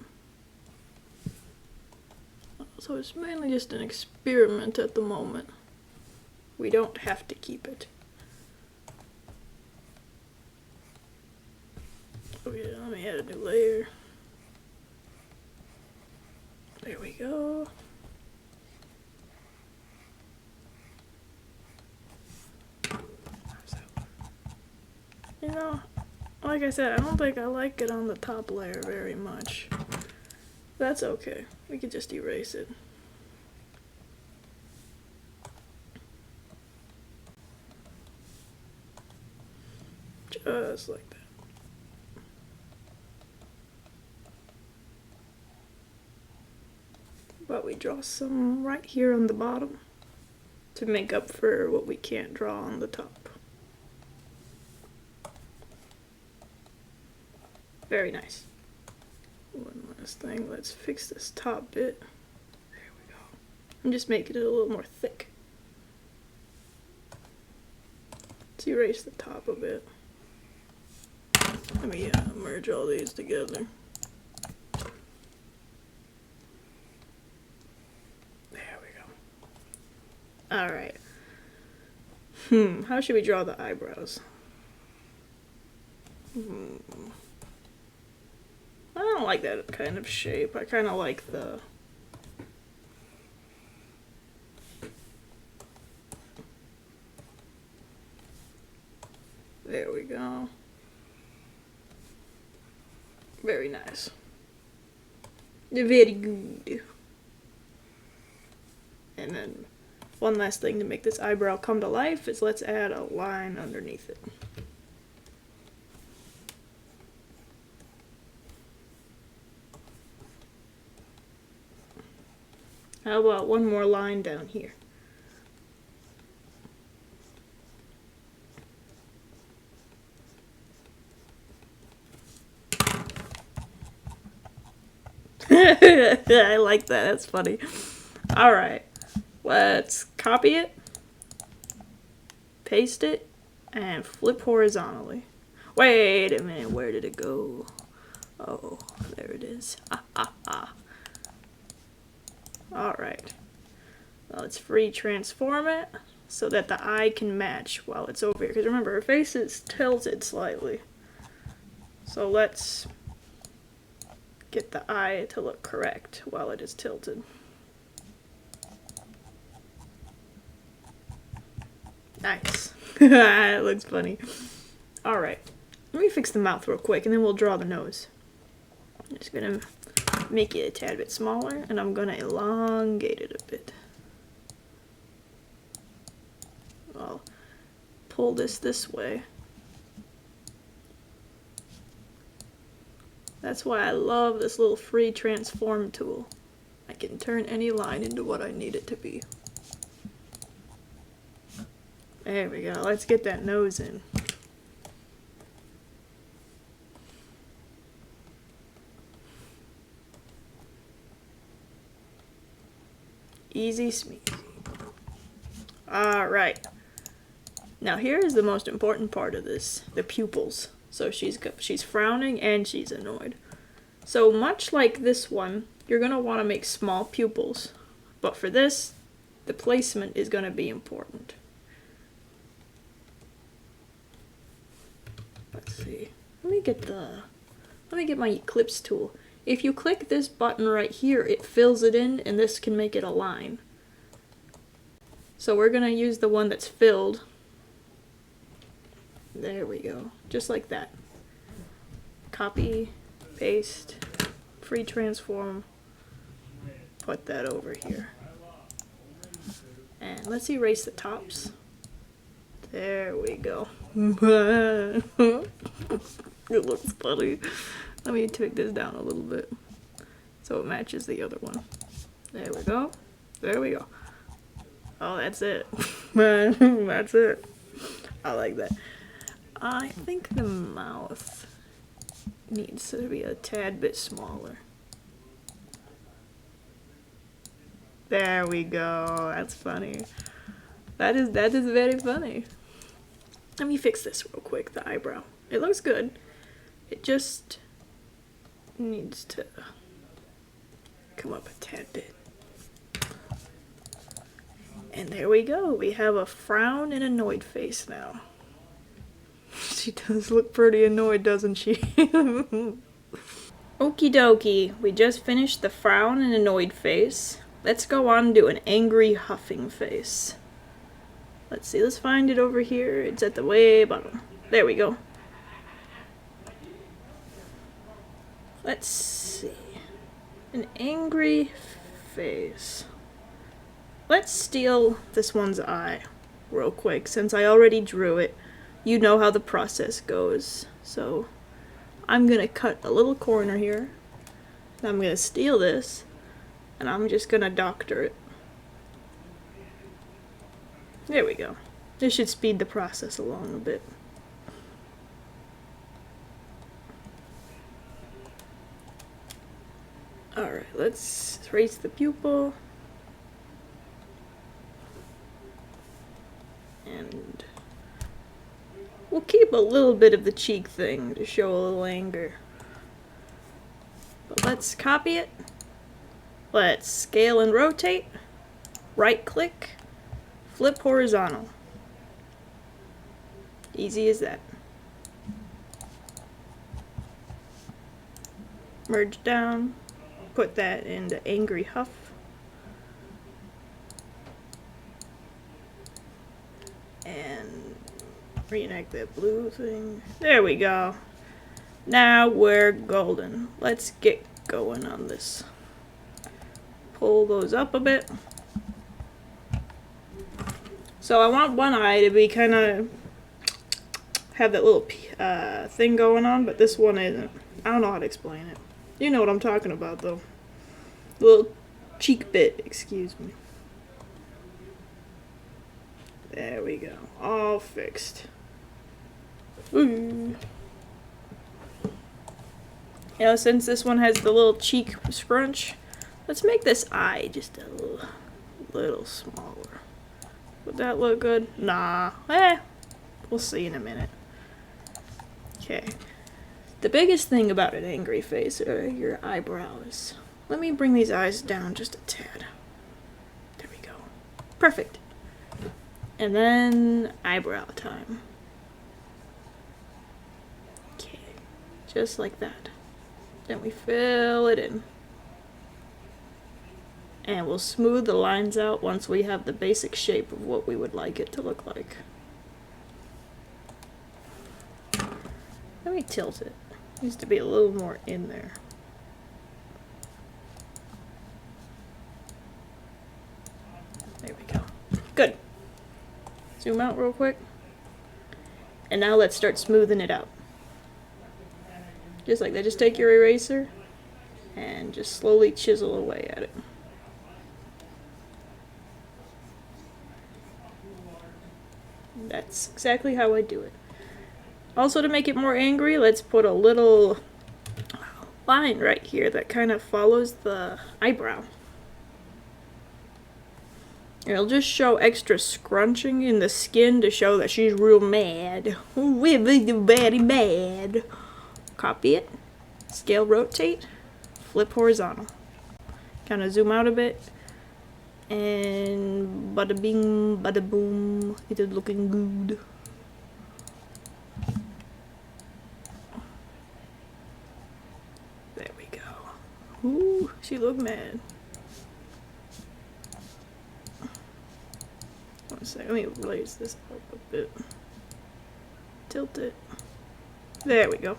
So it's mainly just an experiment at the moment. We don't have to keep it. Okay, let me add a new layer. There we go. You know, like I said, I don't think I like it on the top layer very much. That's okay. We could just erase it. Just like that. But we draw some right here on the bottom to make up for what we can't draw on the top. Very nice. One last thing, let's fix this top bit. There we go. And just make it a little more thick. Let's erase the top a bit. Let me merge all these together. There we go. Alright. How should we draw the eyebrows? I don't like that kind of shape. I kind of like the... There we go. Very nice. Very good. And then one last thing to make this eyebrow come to life is let's add a line underneath it. How about one more line down here? I like that, that's funny. Alright, let's copy it, paste it, and flip horizontally. Wait a minute, where did it go? Oh, there it is. Alright, well, let's free transform it so that the eye can match while it's over here. Because remember, her face is tilted slightly. So let's get the eye to look correct while it is tilted. Nice. It looks funny. Alright, let me fix the mouth real quick and then we'll draw the nose. I'm just gonna make it a tad bit smaller and I'm gonna elongate it a bit. I'll pull this way. That's why I love this little free transform tool. I can turn any line into what I need it to be. There we go, let's get that nose in. Easy smeezy. Alright. Now here is the most important part of this, the pupils. So she's frowning and she's annoyed. So much like this one, you're going to want to make small pupils. But for this, the placement is going to be important. Let's see. Let me get my Eclipse tool. If you click this button right here, it fills it in, and this can make it a line. So we're going to use the one that's filled. There we go. Just like that. Copy, paste, free transform, put that over here. And let's erase the tops. There we go. It looks funny. Let me take this down a little bit so it matches the other one. There we go. There we go. Oh, that's it. That's it. I like that. I think the mouth needs to be a tad bit smaller. There we go. That's funny. That is very funny. Let me fix this real quick, the eyebrow. It looks good. It just needs to come up a tad bit. And there we go. We have a frown and annoyed face now. She does look pretty annoyed, doesn't she? Okie dokie. We just finished the frown and annoyed face. Let's go on to an angry huffing face. Let's see. Let's find it over here. It's at the way bottom. There we go. Let's see. An angry face. Let's steal this one's eye real quick since I already drew it. you know how the process goes. So I'm gonna cut a little corner here. I'm gonna steal this, and I'm just gonna doctor it. There we go. This should speed the process along a bit. Alright, let's trace the pupil. And we'll keep a little bit of the cheek thing to show a little anger. But let's copy it. Let's scale and rotate. Right click. Flip horizontal. Easy as that. Merge down. Put that into Angry Huff. And reenact that blue thing. There we go. Now we're golden. Let's get going on this. Pull those up a bit. So I want one eye to be kind of have that little thing going on, but this one isn't. I don't know how to explain it. You know what I'm talking about, though. Little cheek bit, excuse me. There we go. All fixed. Ooh. You know, since this one has the little cheek scrunch, let's make this eye just a little smaller. Would that look good? Nah. We'll see in a minute. Okay. The biggest thing about an angry face are your eyebrows. Let me bring these eyes down just a tad. There we go. Perfect. And then eyebrow time. Okay. Just like that. Then we fill it in. And we'll smooth the lines out once we have the basic shape of what we would like it to look like. Let me tilt it. Needs to be a little more in there. There we go. Good. Zoom out real quick. And now let's start smoothing it out. Just like that. Just take your eraser and just slowly chisel away at it. That's exactly how I do it. Also, to make it more angry, let's put a little line right here that kind of follows the eyebrow. It'll just show extra scrunching in the skin to show that she's real mad. We're very mad. Copy it. Scale rotate. Flip horizontal. Kind of zoom out a bit. And bada bing, bada boom. It is looking good. There we go. Ooh, she looked mad. One sec, let me raise this up a bit. Tilt it. There we go.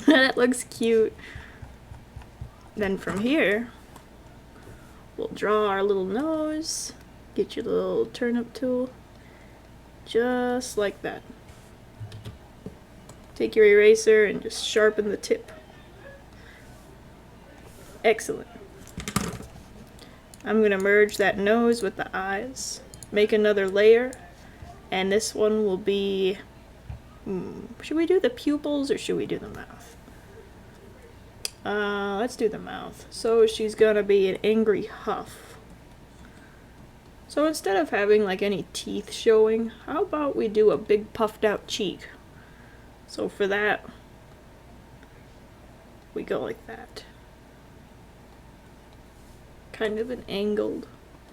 That looks cute. Then from here, we'll draw our little nose. Get your little turnip tool. Just like that. Take your eraser and just sharpen the tip. Excellent. I'm going to merge that nose with the eyes. Make another layer. And this one will be... should we do the pupils or should we do the mouth? Let's do the mouth. So she's going to be an angry huff. So instead of having like any teeth showing, how about we do a big puffed out cheek? So for that, we go like that. Kind of an angled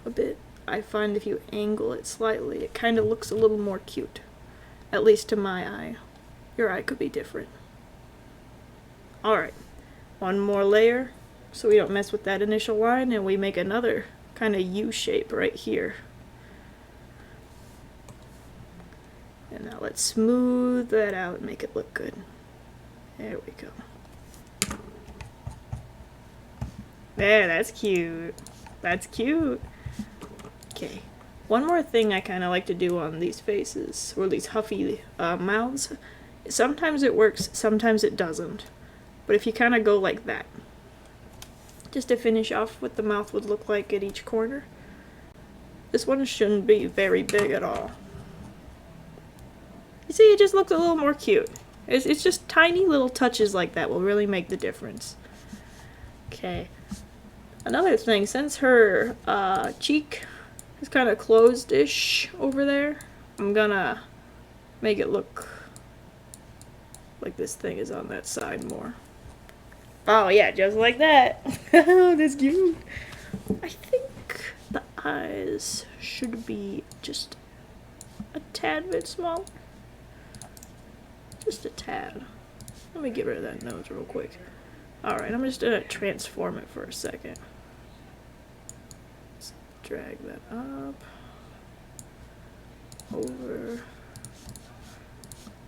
a bit. I find if you angle it slightly, it kind of looks a little more cute. At least to my eye. Your eye could be different. Alright, one more layer so we don't mess with that initial line, and we make another kind of U shape right here. And now let's smooth that out and make it look good. There we go. There, that's cute. That's cute. Okay, One more thing I kind of like to do on these faces, or these huffy mouths, sometimes it works, sometimes it doesn't. But if you kind of go like that, just to finish off what the mouth would look like at each corner. This one shouldn't be very big at all. You see, it just looks a little more cute. It's just tiny little touches like that will really make the difference. Okay. Another thing, since her cheek is kind of closed-ish over there, I'm gonna make it look like this thing is on that side more. Oh yeah, just like that. That's cute. I think the eyes should be just a tad bit small. Just a tad. Let me get rid of that nose real quick. Alright, I'm just gonna transform it for a second. Let's drag that up. Over.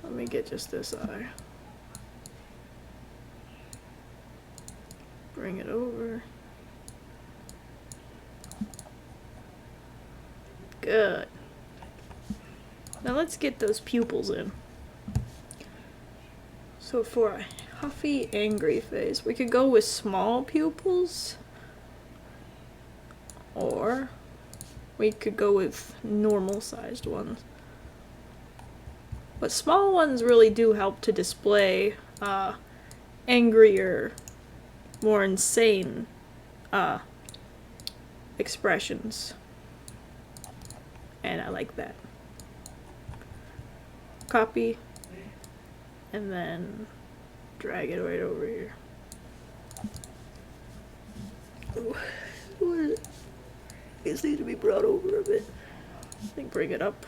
Let me get just this eye. Bring it over. Good. Now let's get those pupils in. So for a huffy, angry face, we could go with small pupils. Or we could go with normal sized ones. But small ones really do help to display angrier, more insane expressions. And I like that. Copy. And then drag it right over here. Ooh. These need to be brought over a bit. I think bring it up.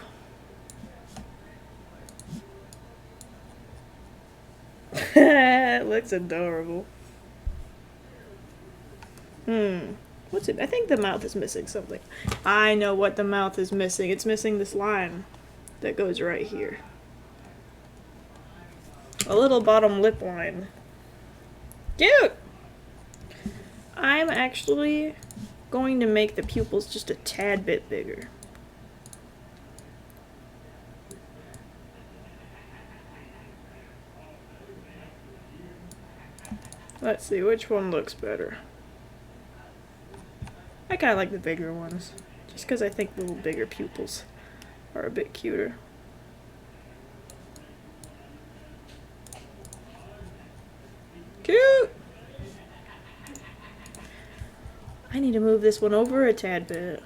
It looks adorable. What's it? I think the mouth is missing something. I know what the mouth is missing. It's missing this line that goes right here. A little bottom lip line. Cute! I'm actually going to make the pupils just a tad bit bigger. Let's see, which one looks better? I kinda like the bigger ones, just because I think little bigger pupils are a bit cuter. Cute! I need to move this one over a tad bit.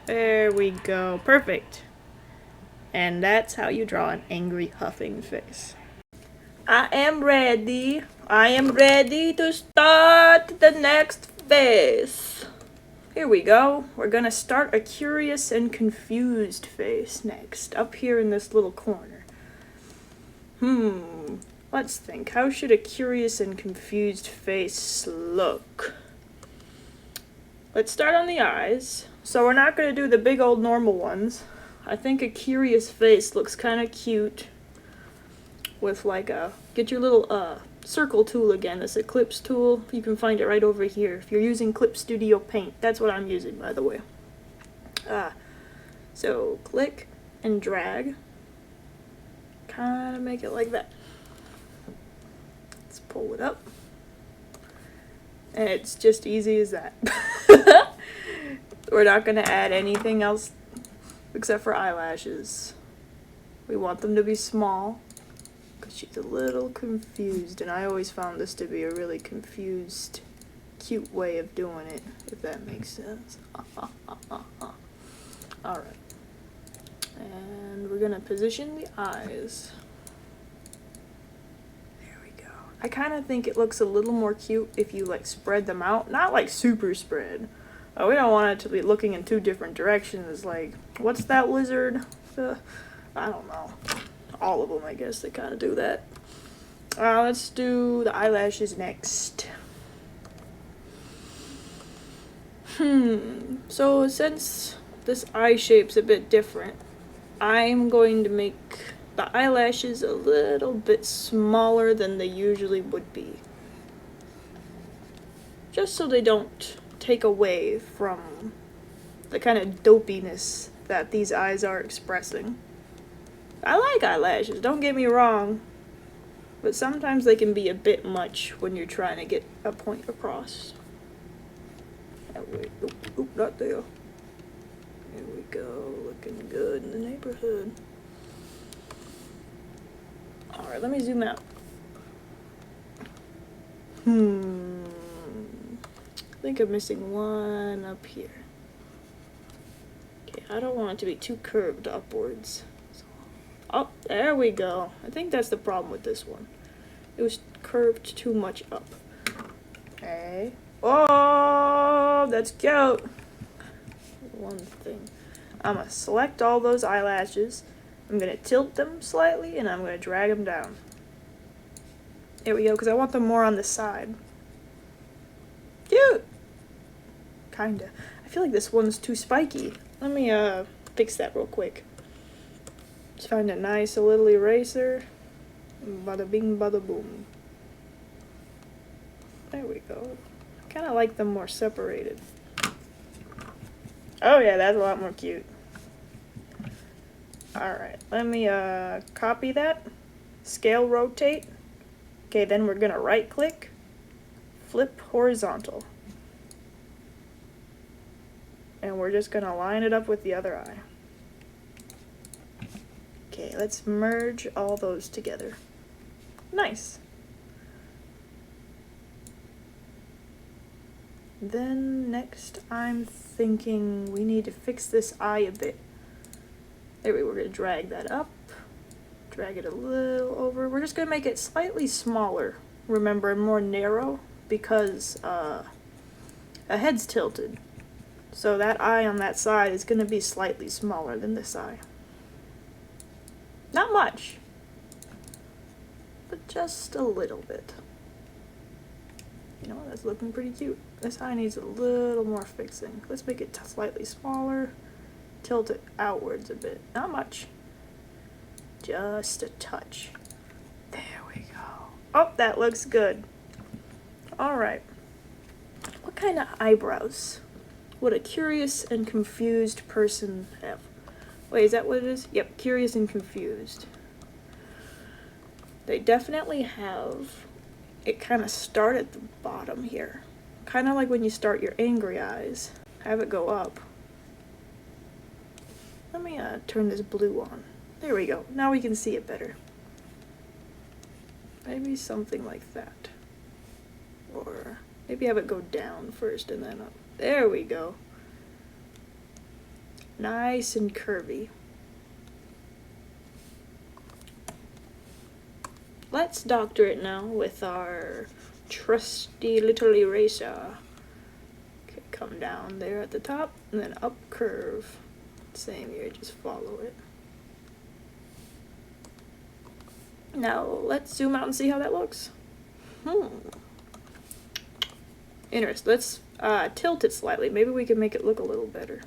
There we go. Perfect. And that's how you draw an angry, huffing face. I am ready. I am ready to start the next face. Here we go. We're gonna start a curious and confused face next, up here in this little corner. Let's think. How should a curious and confused face look? Let's start on the eyes. So we're not gonna do the big old normal ones. I think a curious face looks kind of cute with like a, get your little circle tool again, this Eclipse tool. You can find it right over here. If you're using Clip Studio Paint, that's what I'm using, by the way. So click and drag. Kind of make it like that. Let's pull it up. And it's just easy as that. We're not going to add anything else except for eyelashes. We want them to be small because she's a little confused, and I always found this to be a really confused, cute way of doing it, if that makes sense. Alright. And we're gonna position the eyes. There we go. I kind of think it looks a little more cute if you like spread them out. Not like super spread. We don't want it to be looking in two different directions. Like, what's that lizard? I don't know. All of them, I guess, they kind of do that. Let's do the eyelashes next. So since this eye shape's a bit different, I'm going to make the eyelashes a little bit smaller than they usually would be. Just so they don't take away from the kind of dopiness that these eyes are expressing. I like eyelashes, don't get me wrong, but sometimes they can be a bit much when you're trying to get a point across. Oop, not there. There we go, looking good in the neighborhood. Alright, let me zoom out. I think I'm missing one up here. Okay, I don't want it to be too curved upwards. Oh, there we go. I think that's the problem with this one. It was curved too much up. Okay. Oh, that's cute. One thing. I'm gonna select all those eyelashes. I'm gonna tilt them slightly and I'm gonna drag them down. There we go, because I want them more on the side. Cute! Kinda. I feel like this one's too spiky. Let me fix that real quick. Just find a nice little eraser. Bada bing, bada boom. There we go. I kind of like them more separated. Oh yeah, that's a lot more cute. Alright, let me copy that. Scale rotate. Okay, then we're gonna right click. Flip horizontal. And we're just gonna line it up with the other eye. Okay, let's merge all those together. Nice. Then next I'm thinking we need to fix this eye a bit. There we go, we're gonna drag that up. Drag it a little over. We're just gonna make it slightly smaller. Remember, more narrow because a head's tilted. So that eye on that side is gonna be slightly smaller than this eye. Not much, but just a little bit. You know, that's looking pretty cute. This eye needs a little more fixing. Let's make it slightly smaller. Tilt it outwards a bit. Not much. Just a touch. There we go. Oh, that looks good. Alright. What kind of eyebrows would a curious and confused person have? Wait, is that what it is? Yep, curious and confused. They definitely have it kind of start at the bottom here. Kind of like when you start your angry eyes. Have it go up. Let me turn this blue on. There we go. Now we can see it better. Maybe something like that. Or maybe have it go down first and then up. There we go. Nice and curvy. Let's doctor it now with our trusty little eraser. Okay, come down there at the top and then up curve. Same here, just follow it. Now let's zoom out and see how that looks. Interesting. Let's tilt it slightly. Maybe we can make it look a little better.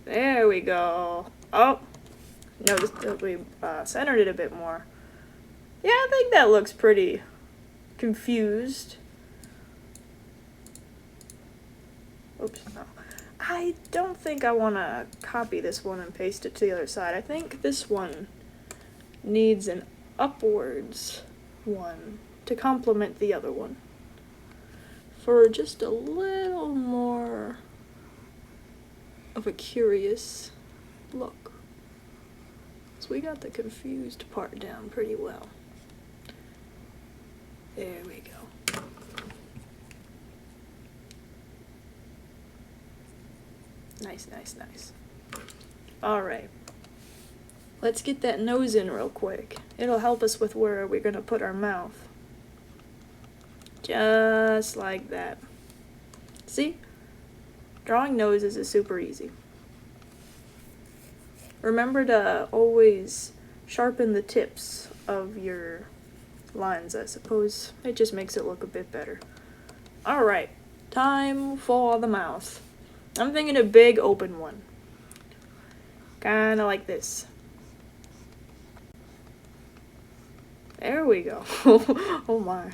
There we go. Oh, notice that we centered it a bit more. Yeah, I think that looks pretty confused. Oops, no. I don't think I want to copy this one and paste it to the other side. I think this one needs an upwards one to complement the other one for just a little more of a curious look. So we got the confused part down pretty well. There we go. Nice, nice, nice. Alright. Let's get that nose in real quick. It'll help us with where we're gonna put our mouth. Just like that. See? Drawing noses is super easy. Remember to always sharpen the tips of your lines, I suppose. It just makes it look a bit better. Alright, time for the mouth. I'm thinking a big open one. Kinda like this. There we go. Oh my.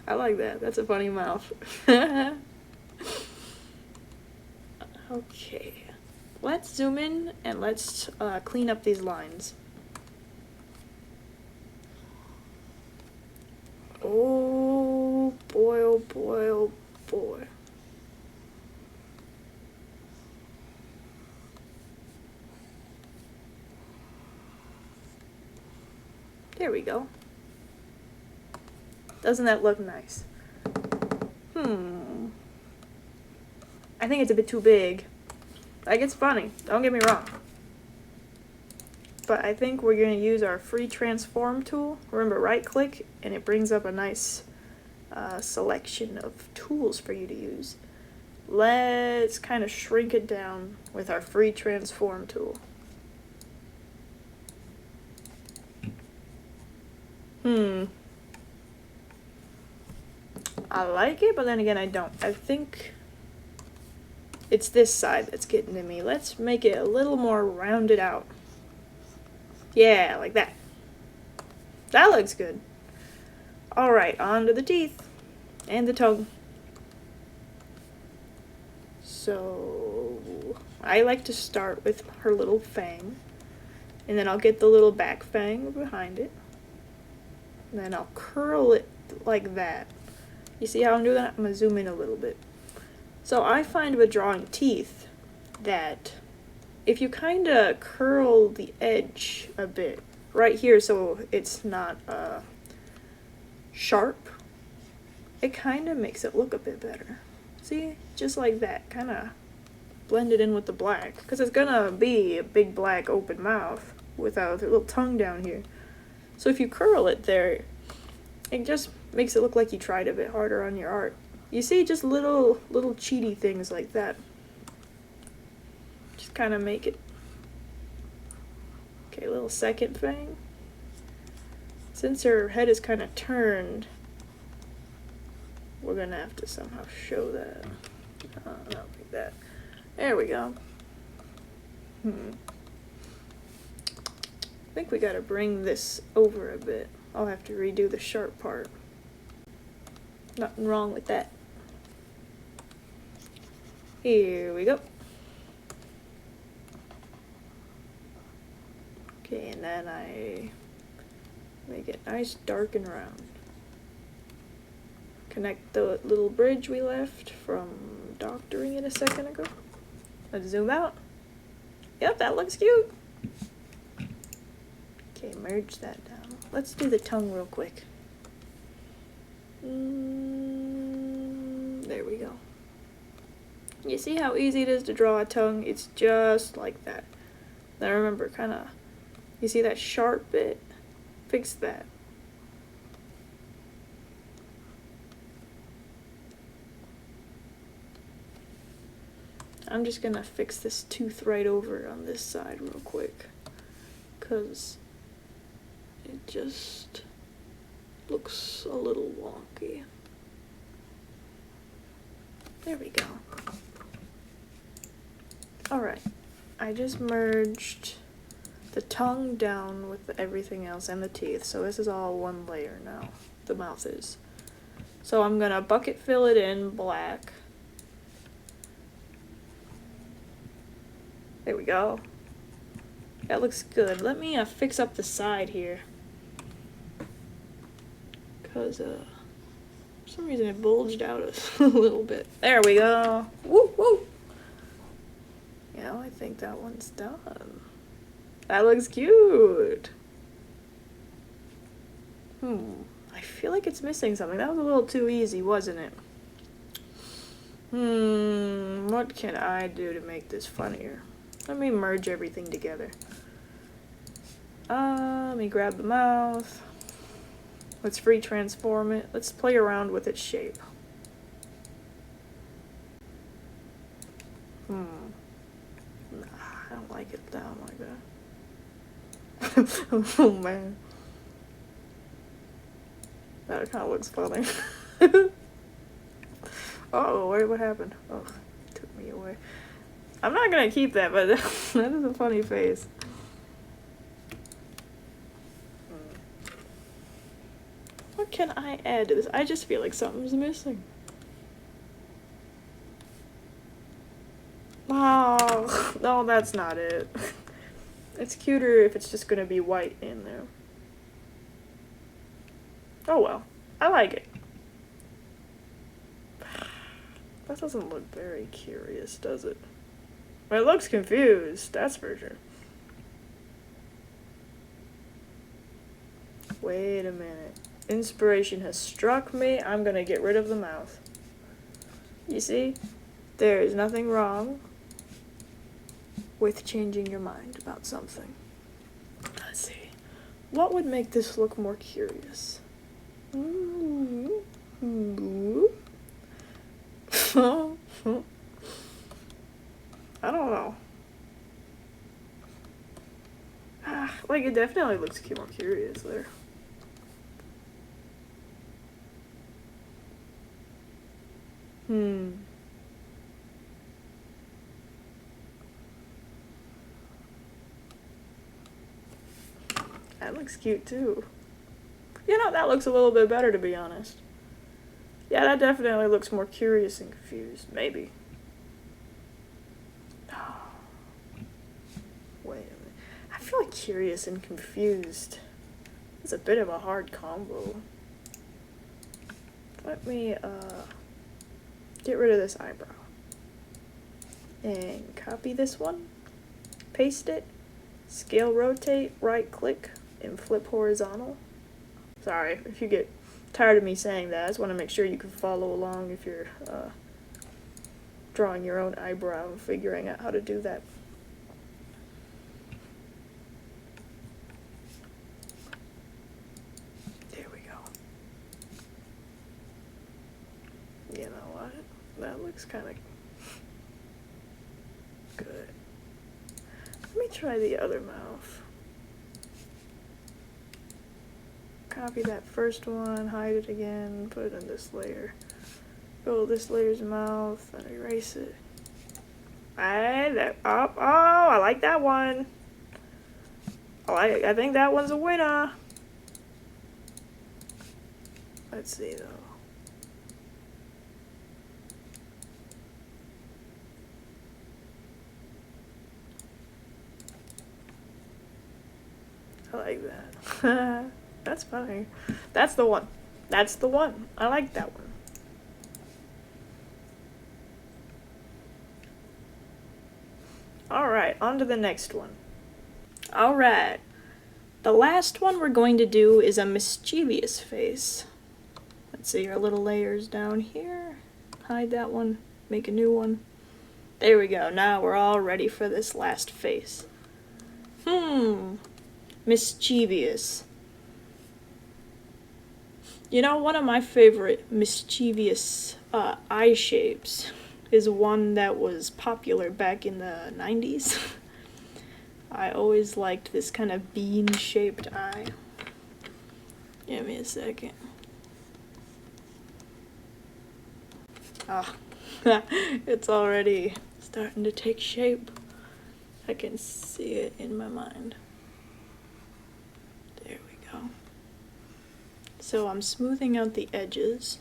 I like that. That's a funny mouth. Okay. Let's zoom in and let's clean up these lines. Oh boy, oh boy, oh boy. There we go. Doesn't that look nice? I think it's a bit too big. Like, it's funny, don't get me wrong. But I think we're going to use our free transform tool. Remember, right click and it brings up a nice selection of tools for you to use. Let's kind of shrink it down with our free transform tool. I like it, but then again I don't. I think it's this side that's getting to me. Let's make it a little more rounded out. Yeah, like that. That looks good. Alright, on to the teeth. And the tongue. So, I like to start with her little fang. And then I'll get the little back fang behind it. And then I'll curl it like that. You see how I'm doing that? I'm going to zoom in a little bit. So I find with drawing teeth that if you kind of curl the edge a bit right here so it's not sharp, it kind of makes it look a bit better. See? Just like that. Kind of blend it in with the black. Because it's going to be a big black open mouth without a little tongue down here. So if you curl it there, it just makes it look like you tried a bit harder on your art. You see, just little cheaty things like that. Just kind of make it. Okay, little second fang. Since her head is kind of turned, we're gonna have to somehow show that. Not like that. There we go. I think we gotta bring this over a bit. I'll have to redo the sharp part. Nothing wrong with that. Here we go. Okay, and then I make it nice, dark, and round. Connect the little bridge we left from doctoring it a second ago. Let's zoom out. Yep, that looks cute. Okay, merge that down. Let's do the tongue real quick. There we go. You see how easy it is to draw a tongue? It's just like that. Now remember, kind of, you see that sharp bit? Fix that. I'm just gonna fix this tooth right over on this side real quick, because it just looks a little wonky. There we go. Alright, I just merged the tongue down with everything else and the teeth, so this is all one layer now, the mouth is. So I'm gonna bucket fill it in black. There we go. That looks good. Let me fix up the side here, because for some reason it bulged out a little bit. There we go. Woo woo. Yeah, I think that one's done. That looks cute. I feel like it's missing something. That was a little too easy, wasn't it? What can I do to make this funnier? Let me merge everything together. Let me grab the mouth. Let's free transform it. Let's play around with its shape. Nah, I don't like it down like that. Oh man. That kind of looks funny. Oh, wait, what happened? Oh, it took me away. I'm not gonna keep that, but that is a funny face. What can I add to this? I just feel like something's missing. Oh, no, that's not it. It's cuter if it's just gonna be white in there. Oh well, I like it. That doesn't look very curious, does it? Well, it looks confused, that's for sure. Wait a minute. Inspiration has struck me. I'm gonna get rid of the mouth. You see? There is nothing wrong with changing your mind about something. Let's see. What would make this look more curious? Ooh. Ooh. I don't know. Like, it definitely looks more curious there. That looks cute too. You know, that looks a little bit better, to be honest. Yeah, that definitely looks more curious and confused. Maybe. Wait a minute. I feel like curious and confused is a bit of a hard combo. Let me, get rid of this eyebrow. And copy this one. Paste it. Scale rotate, right click, and flip horizontal. Sorry if you get tired of me saying that. I just want to make sure you can follow along if you're drawing your own eyebrow and figuring out how to do that. There we go. You know what? That looks kind of good. Let me try the other mouth. Copy that first one, hide it again, put it in this layer. Go to this layer's mouth and erase it. I like that one. I think that one's a winner. Let's see though. I like that. That's funny. That's the one. That's the one. I like that one. Alright, on to the next one. Alright. The last one we're going to do is a mischievous face. Let's see our little layers down here. Hide that one. Make a new one. There we go. Now we're all ready for this last face. Mischievous. You know, one of my favorite mischievous eye shapes is one that was popular back in the 90s. I always liked this kind of bean-shaped eye. Give me a second. It's already starting to take shape. I can see it in my mind. There we go. So I'm smoothing out the edges.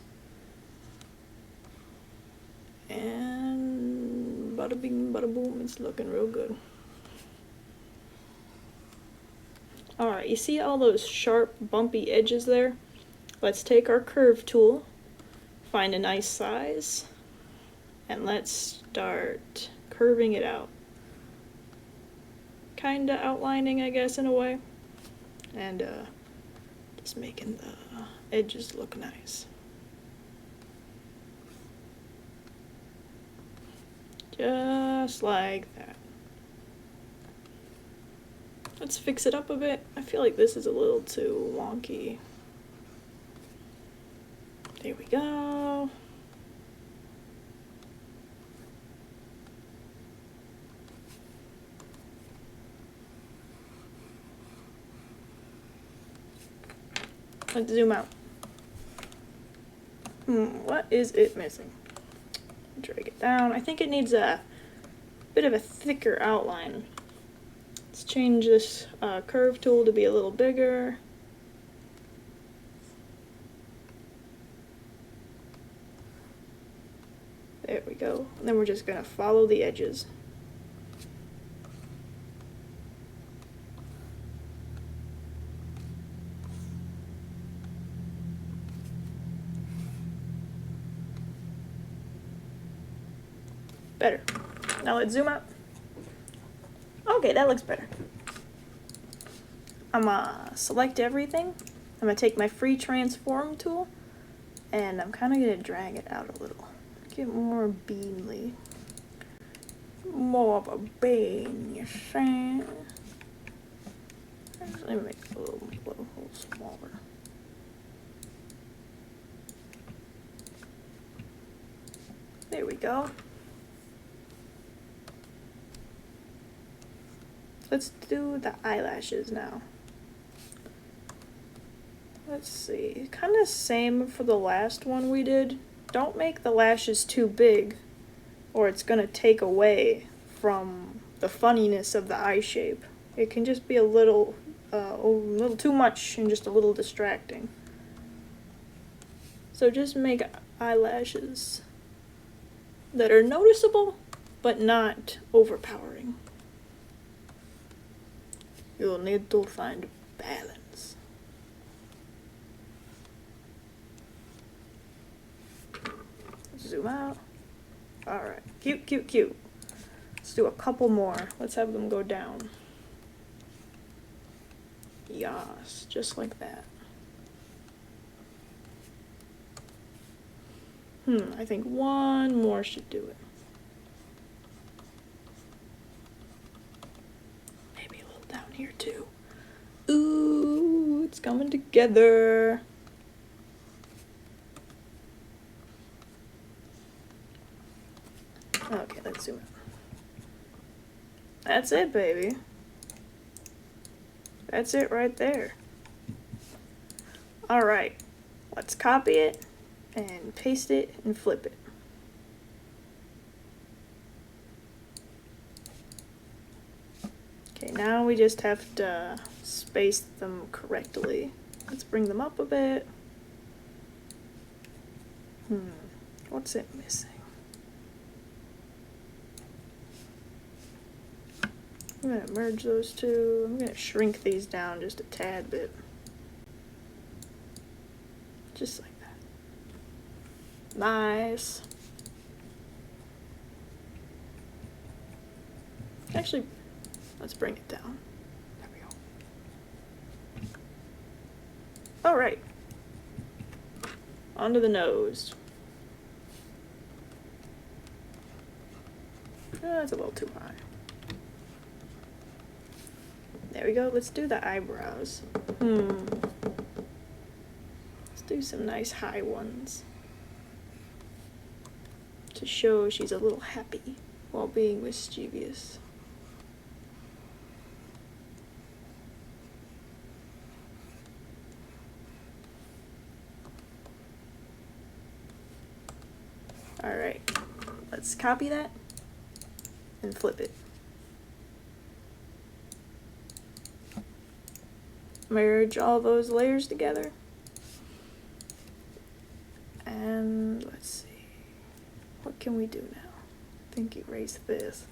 And bada bing, bada boom, it's looking real good. Alright, you see all those sharp, bumpy edges there? Let's take our curve tool, find a nice size, and let's start curving it out. Kinda outlining, I guess, in a way. And just making the edges look nice. Just like that. Let's fix it up a bit. I feel like this is a little too wonky. There we go. Let's zoom out. What is it missing? Drag it down. I think it needs a bit of a thicker outline. Let's change this curve tool to be a little bigger. There we go. And then we're just gonna follow the edges. Better. Now let's zoom out. Okay, that looks better. I'm gonna select everything. I'm gonna take my free transform tool and I'm kind of gonna drag it out a little. Get more beanly. More of a bean, you see? Let me make it a little smaller. There we go. Let's do the eyelashes now. Let's see, kind of same for the last one we did. Don't make the lashes too big or it's gonna take away from the funniness of the eye shape. It can just be a little too much and just a little distracting. So just make eyelashes that are noticeable but not overpowering. You'll need to find balance. Zoom out. Alright, cute, cute, cute. Let's do a couple more. Let's have them go down. Yes, just like that. I think one more should do it. Maybe a little down here too. Ooh, it's coming together. Okay, let's zoom in. That's it, baby. That's it right there. Alright, let's copy it and paste it and flip it. Okay, now we just have to space them correctly. Let's bring them up a bit. What's it missing? I'm going to merge those two. I'm going to shrink these down just a tad bit. Just like that. Nice. Actually, let's bring it down. There we go. Alright. Onto the nose. That's a little too high. There we go. Let's do the eyebrows. Let's do some nice high ones to show she's a little happy while being mischievous. Alright, let's copy that and flip it. Merge all those layers together. And let's see. What can we do now? I think erase this.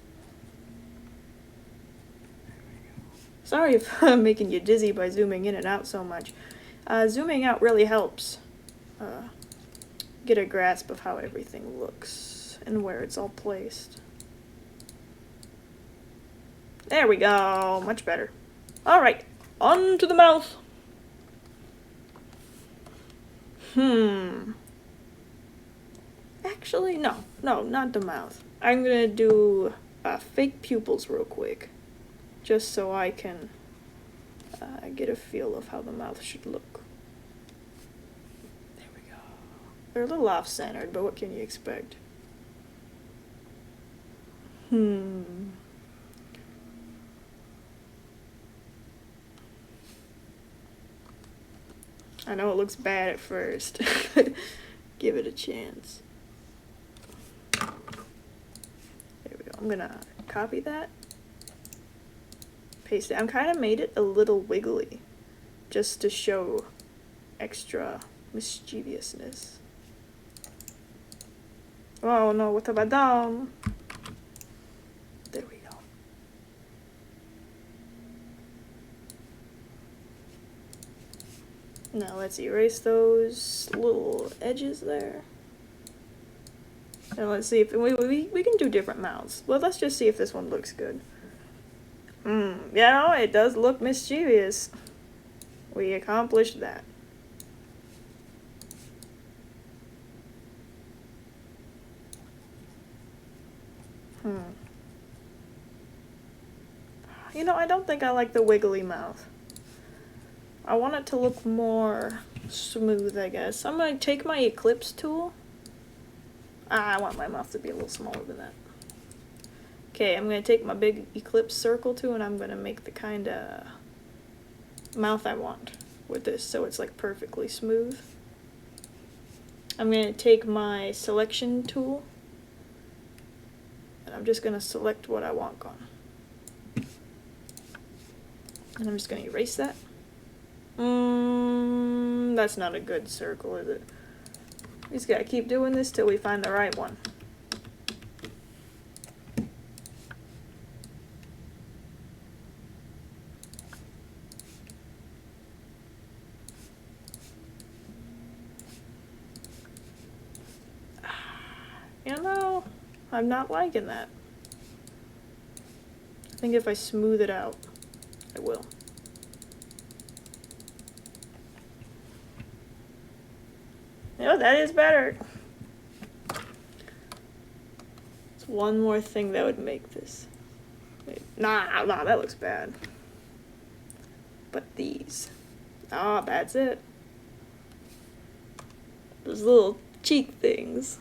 Sorry if I'm making you dizzy by zooming in and out so much. Zooming out really helps get a grasp of how everything looks and where it's all placed. There we go. Much better. Alright. On to the mouth. Actually, no, not the mouth. I'm gonna do fake pupils real quick, just so I can get a feel of how the mouth should look. There we go. They're a little off-centered, but what can you expect? I know it looks bad at first. Give it a chance. There we go. I'm gonna copy that. Paste it. I'm kind of made it a little wiggly just to show extra mischievousness. Oh no, what have I done? There we go. Now let's erase those little edges there. And let's see if we can do different mouths. Well, let's just see if this one looks good. Yeah, it does look mischievous. We accomplished that. You know, I don't think I like the wiggly mouth. I want it to look more smooth, I guess. I'm gonna take my Eclipse tool. I want my mouth to be a little smaller than that. Okay, I'm gonna take my big Eclipse circle tool and I'm gonna make the kind of mouth I want with this so it's like perfectly smooth. I'm gonna take my selection tool and I'm just gonna select what I want gone. And I'm just gonna erase that. That's not a good circle, is it? We just gotta keep doing this till we find the right one. You know, I'm not liking that. I think if I smooth it out, I will. No, that is better. It's one more thing that would make this. Wait, nah, that looks bad. But these. Ah, that's it. Those little cheek things.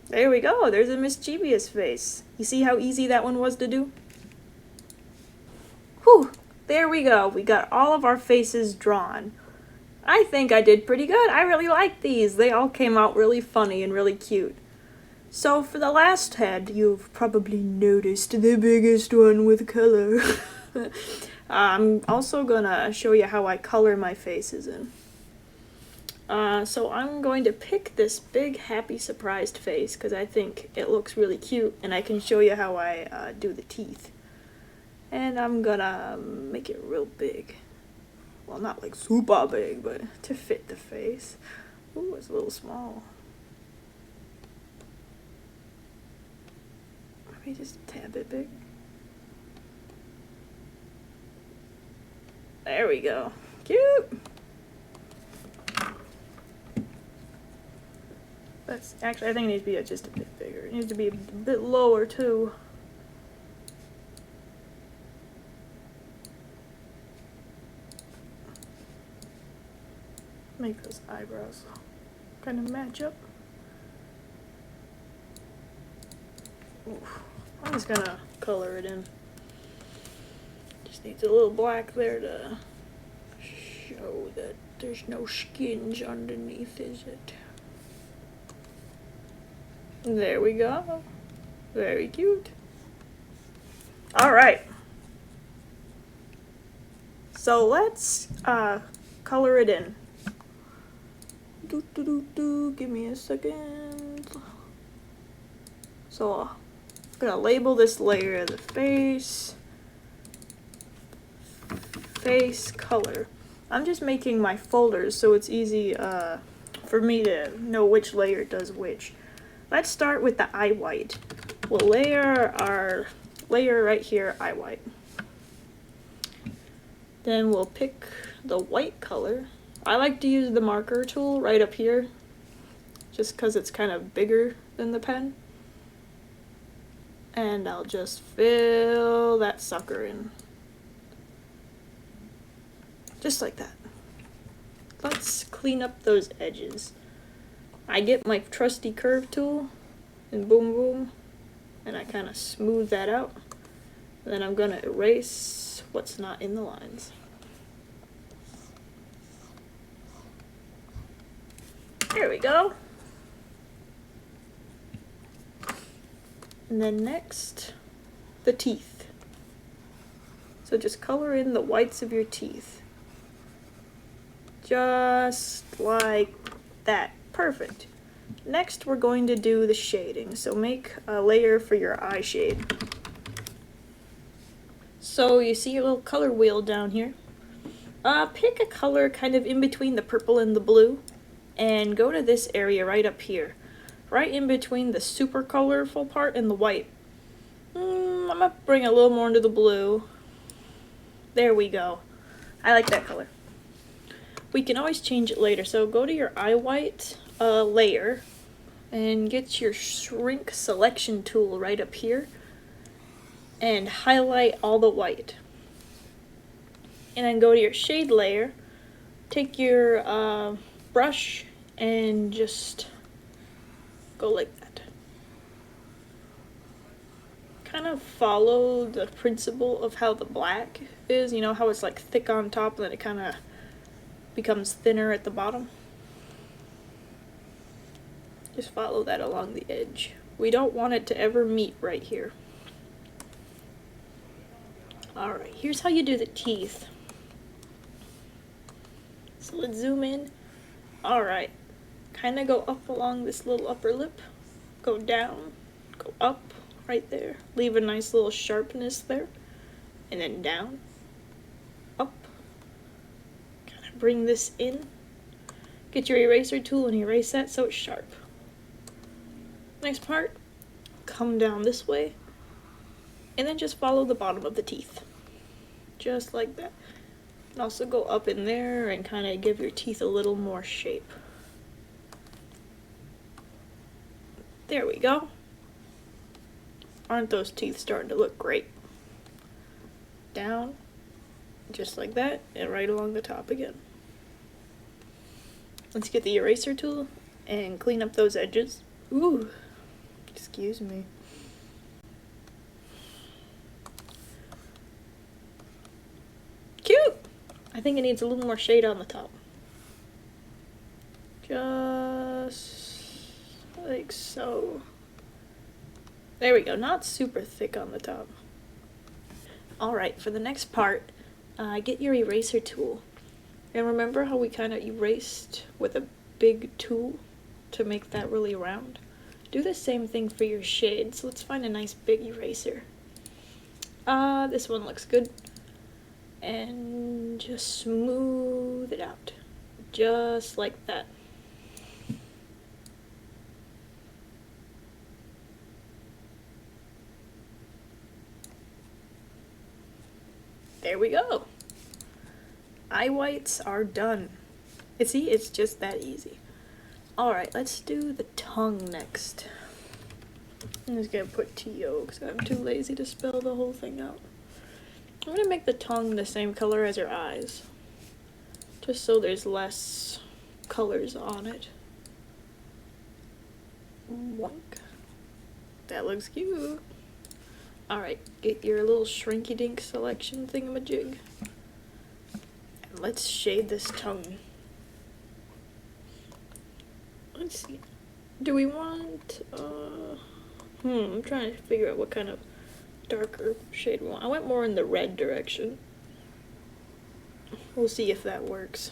There we go, there's a mischievous face. You see how easy that one was to do? Whew, there we go. We got all of our faces drawn. I think I did pretty good. I really like these. They all came out really funny and really cute. So for the last head, you've probably noticed the biggest one with color. I'm also gonna show you how I color my faces in. So I'm going to pick this big happy surprised face because I think it looks really cute and I can show you how I do the teeth. And I'm gonna make it real big. Well, not like super big, but to fit the face. Ooh, it's a little small. Maybe just a tad bit big. There we go. Cute! That's actually, I think it needs to be just a bit bigger. It needs to be a bit lower too. Make those eyebrows kind of match up. Oof. I'm just gonna color it in. Just needs a little black there to show that there's no skins underneath, is it? There we go. Very cute. Alright. So let's color it in. Give me a second. So I'm gonna label this layer of the face. Face color. I'm just making my folders so it's easy for me to know which layer does which. Let's start with the eye white. We'll layer our layer right here, eye white. Then we'll pick the white color. I like to use the marker tool right up here, just because it's kind of bigger than the pen. And I'll just fill that sucker in. Just like that. Let's clean up those edges. I get my trusty curve tool and boom boom, and I kind of smooth that out. Then I'm gonna erase what's not in the lines. There we go. And then next, the teeth. So just color in the whites of your teeth. Just like that. Perfect. Next, we're going to do the shading. So make a layer for your eye shade. So you see your little color wheel down here. Pick a color kind of in between the purple and the blue, and go to this area right up here. Right in between the super colorful part and the white. I'm gonna bring a little more into the blue. There we go. I like that color. We can always change it later, so go to your eye white layer and get your shrink selection tool right up here and highlight all the white. And then go to your shade layer, take your brush and just go like that. Kind of follow the principle of how the black is, you know how it's like thick on top and then it kind of becomes thinner at the bottom. Just follow that along the edge. We don't want it to ever meet right here. Alright, here's how you do the teeth. So let's zoom in. Alright, kind of go up along this little upper lip, go down, go up right there, leave a nice little sharpness there, and then down, up, kind of bring this in, get your eraser tool and erase that so it's sharp. Next part, come down this way, and then just follow the bottom of the teeth, just like that. And also go up in there and kind of give your teeth a little more shape. There we go. Aren't those teeth starting to look great? Down, just like that, and right along the top again. Let's get the eraser tool and clean up those edges. Ooh, excuse me. Cute! I think it needs a little more shade on the top. Just like so. There we go, not super thick on the top. Alright, for the next part, get your eraser tool. And remember how we kind of erased with a big tool to make that really round? Do the same thing for your shades. Let's find a nice big eraser. This one looks good. And just smooth it out. Just like that. There we go. Eye whites are done. See, it's just that easy. Alright, let's do the tongue next. I'm just gonna put T-O because I'm too lazy to spell the whole thing out. I'm gonna make the tongue the same color as your eyes. Just so there's less colors on it. Wonk. That looks cute. Alright, get your little shrinky dink selection thingamajig. And let's shade this tongue. Let's see. Do we want, I'm trying to figure out what kind of darker shade we want. I went more in the red direction. We'll see if that works.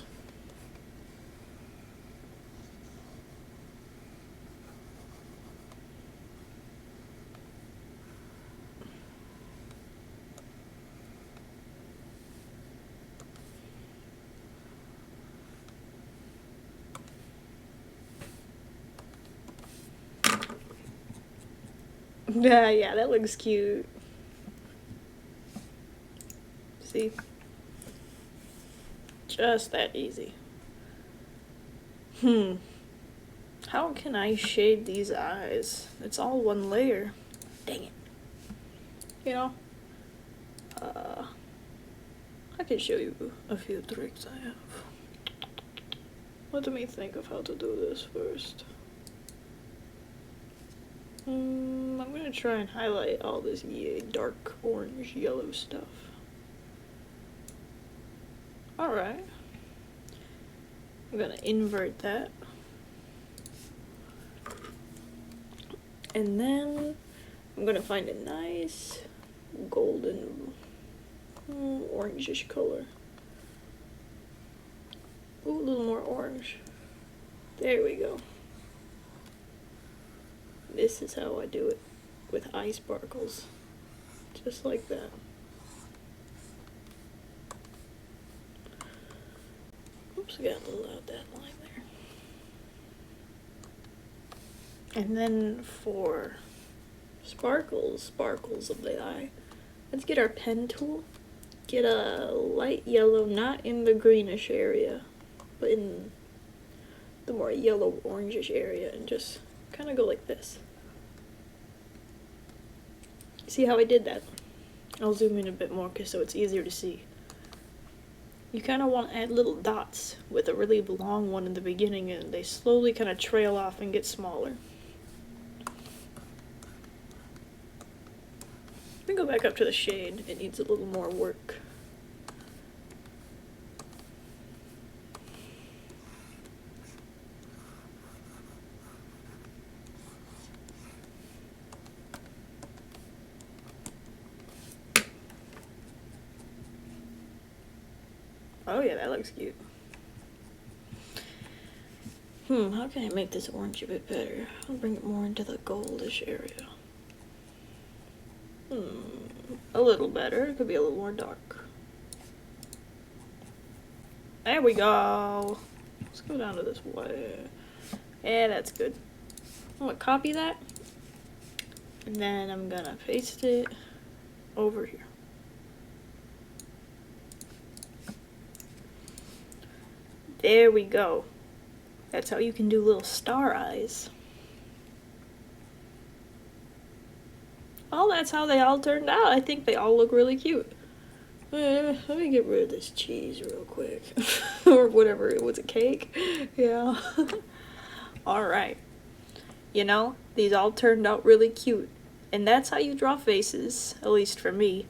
Yeah, that looks cute. See? Just that easy. How can I shade these eyes? It's all one layer. Dang it. You know? I can show you a few tricks I have. Let me think of how to do this first. I'm gonna try and highlight all this dark orange yellow stuff. Alright. I'm gonna invert that. And then I'm gonna find a nice golden orangish color. Ooh, a little more orange. There we go. This is how I do it with eye sparkles. Just like that. Oops, I got a little out that line there. And then for sparkles of the eye, let's get our pen tool. Get a light yellow, not in the greenish area, but in the more yellow orangish area, and just kind of go like this. See how I did that? I'll zoom in a bit more so it's easier to see. You kind of want to add little dots with a really long one in the beginning, and they slowly kind of trail off and get smaller. Let me go back up to the shade. It needs a little more work. Oh yeah, that looks cute. How can I make this orange a bit better? I'll bring it more into the goldish area. A little better. It could be a little more dark. There we go. Let's go down to this way. Yeah, that's good. I'm gonna copy that. And then I'm gonna paste it over here. There we go. That's how you can do little star eyes. Well, that's how they all turned out. I think they all look really cute. Let me get rid of this cheese real quick. Or whatever, it was a cake. Yeah. Alright. You know, these all turned out really cute. And that's how you draw faces, at least for me.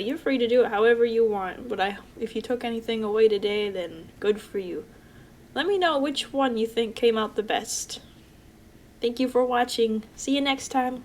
You're free to do it however you want, but if you took anything away today, then good for you. Let me know which one you think came out the best. Thank you for watching. See you next time.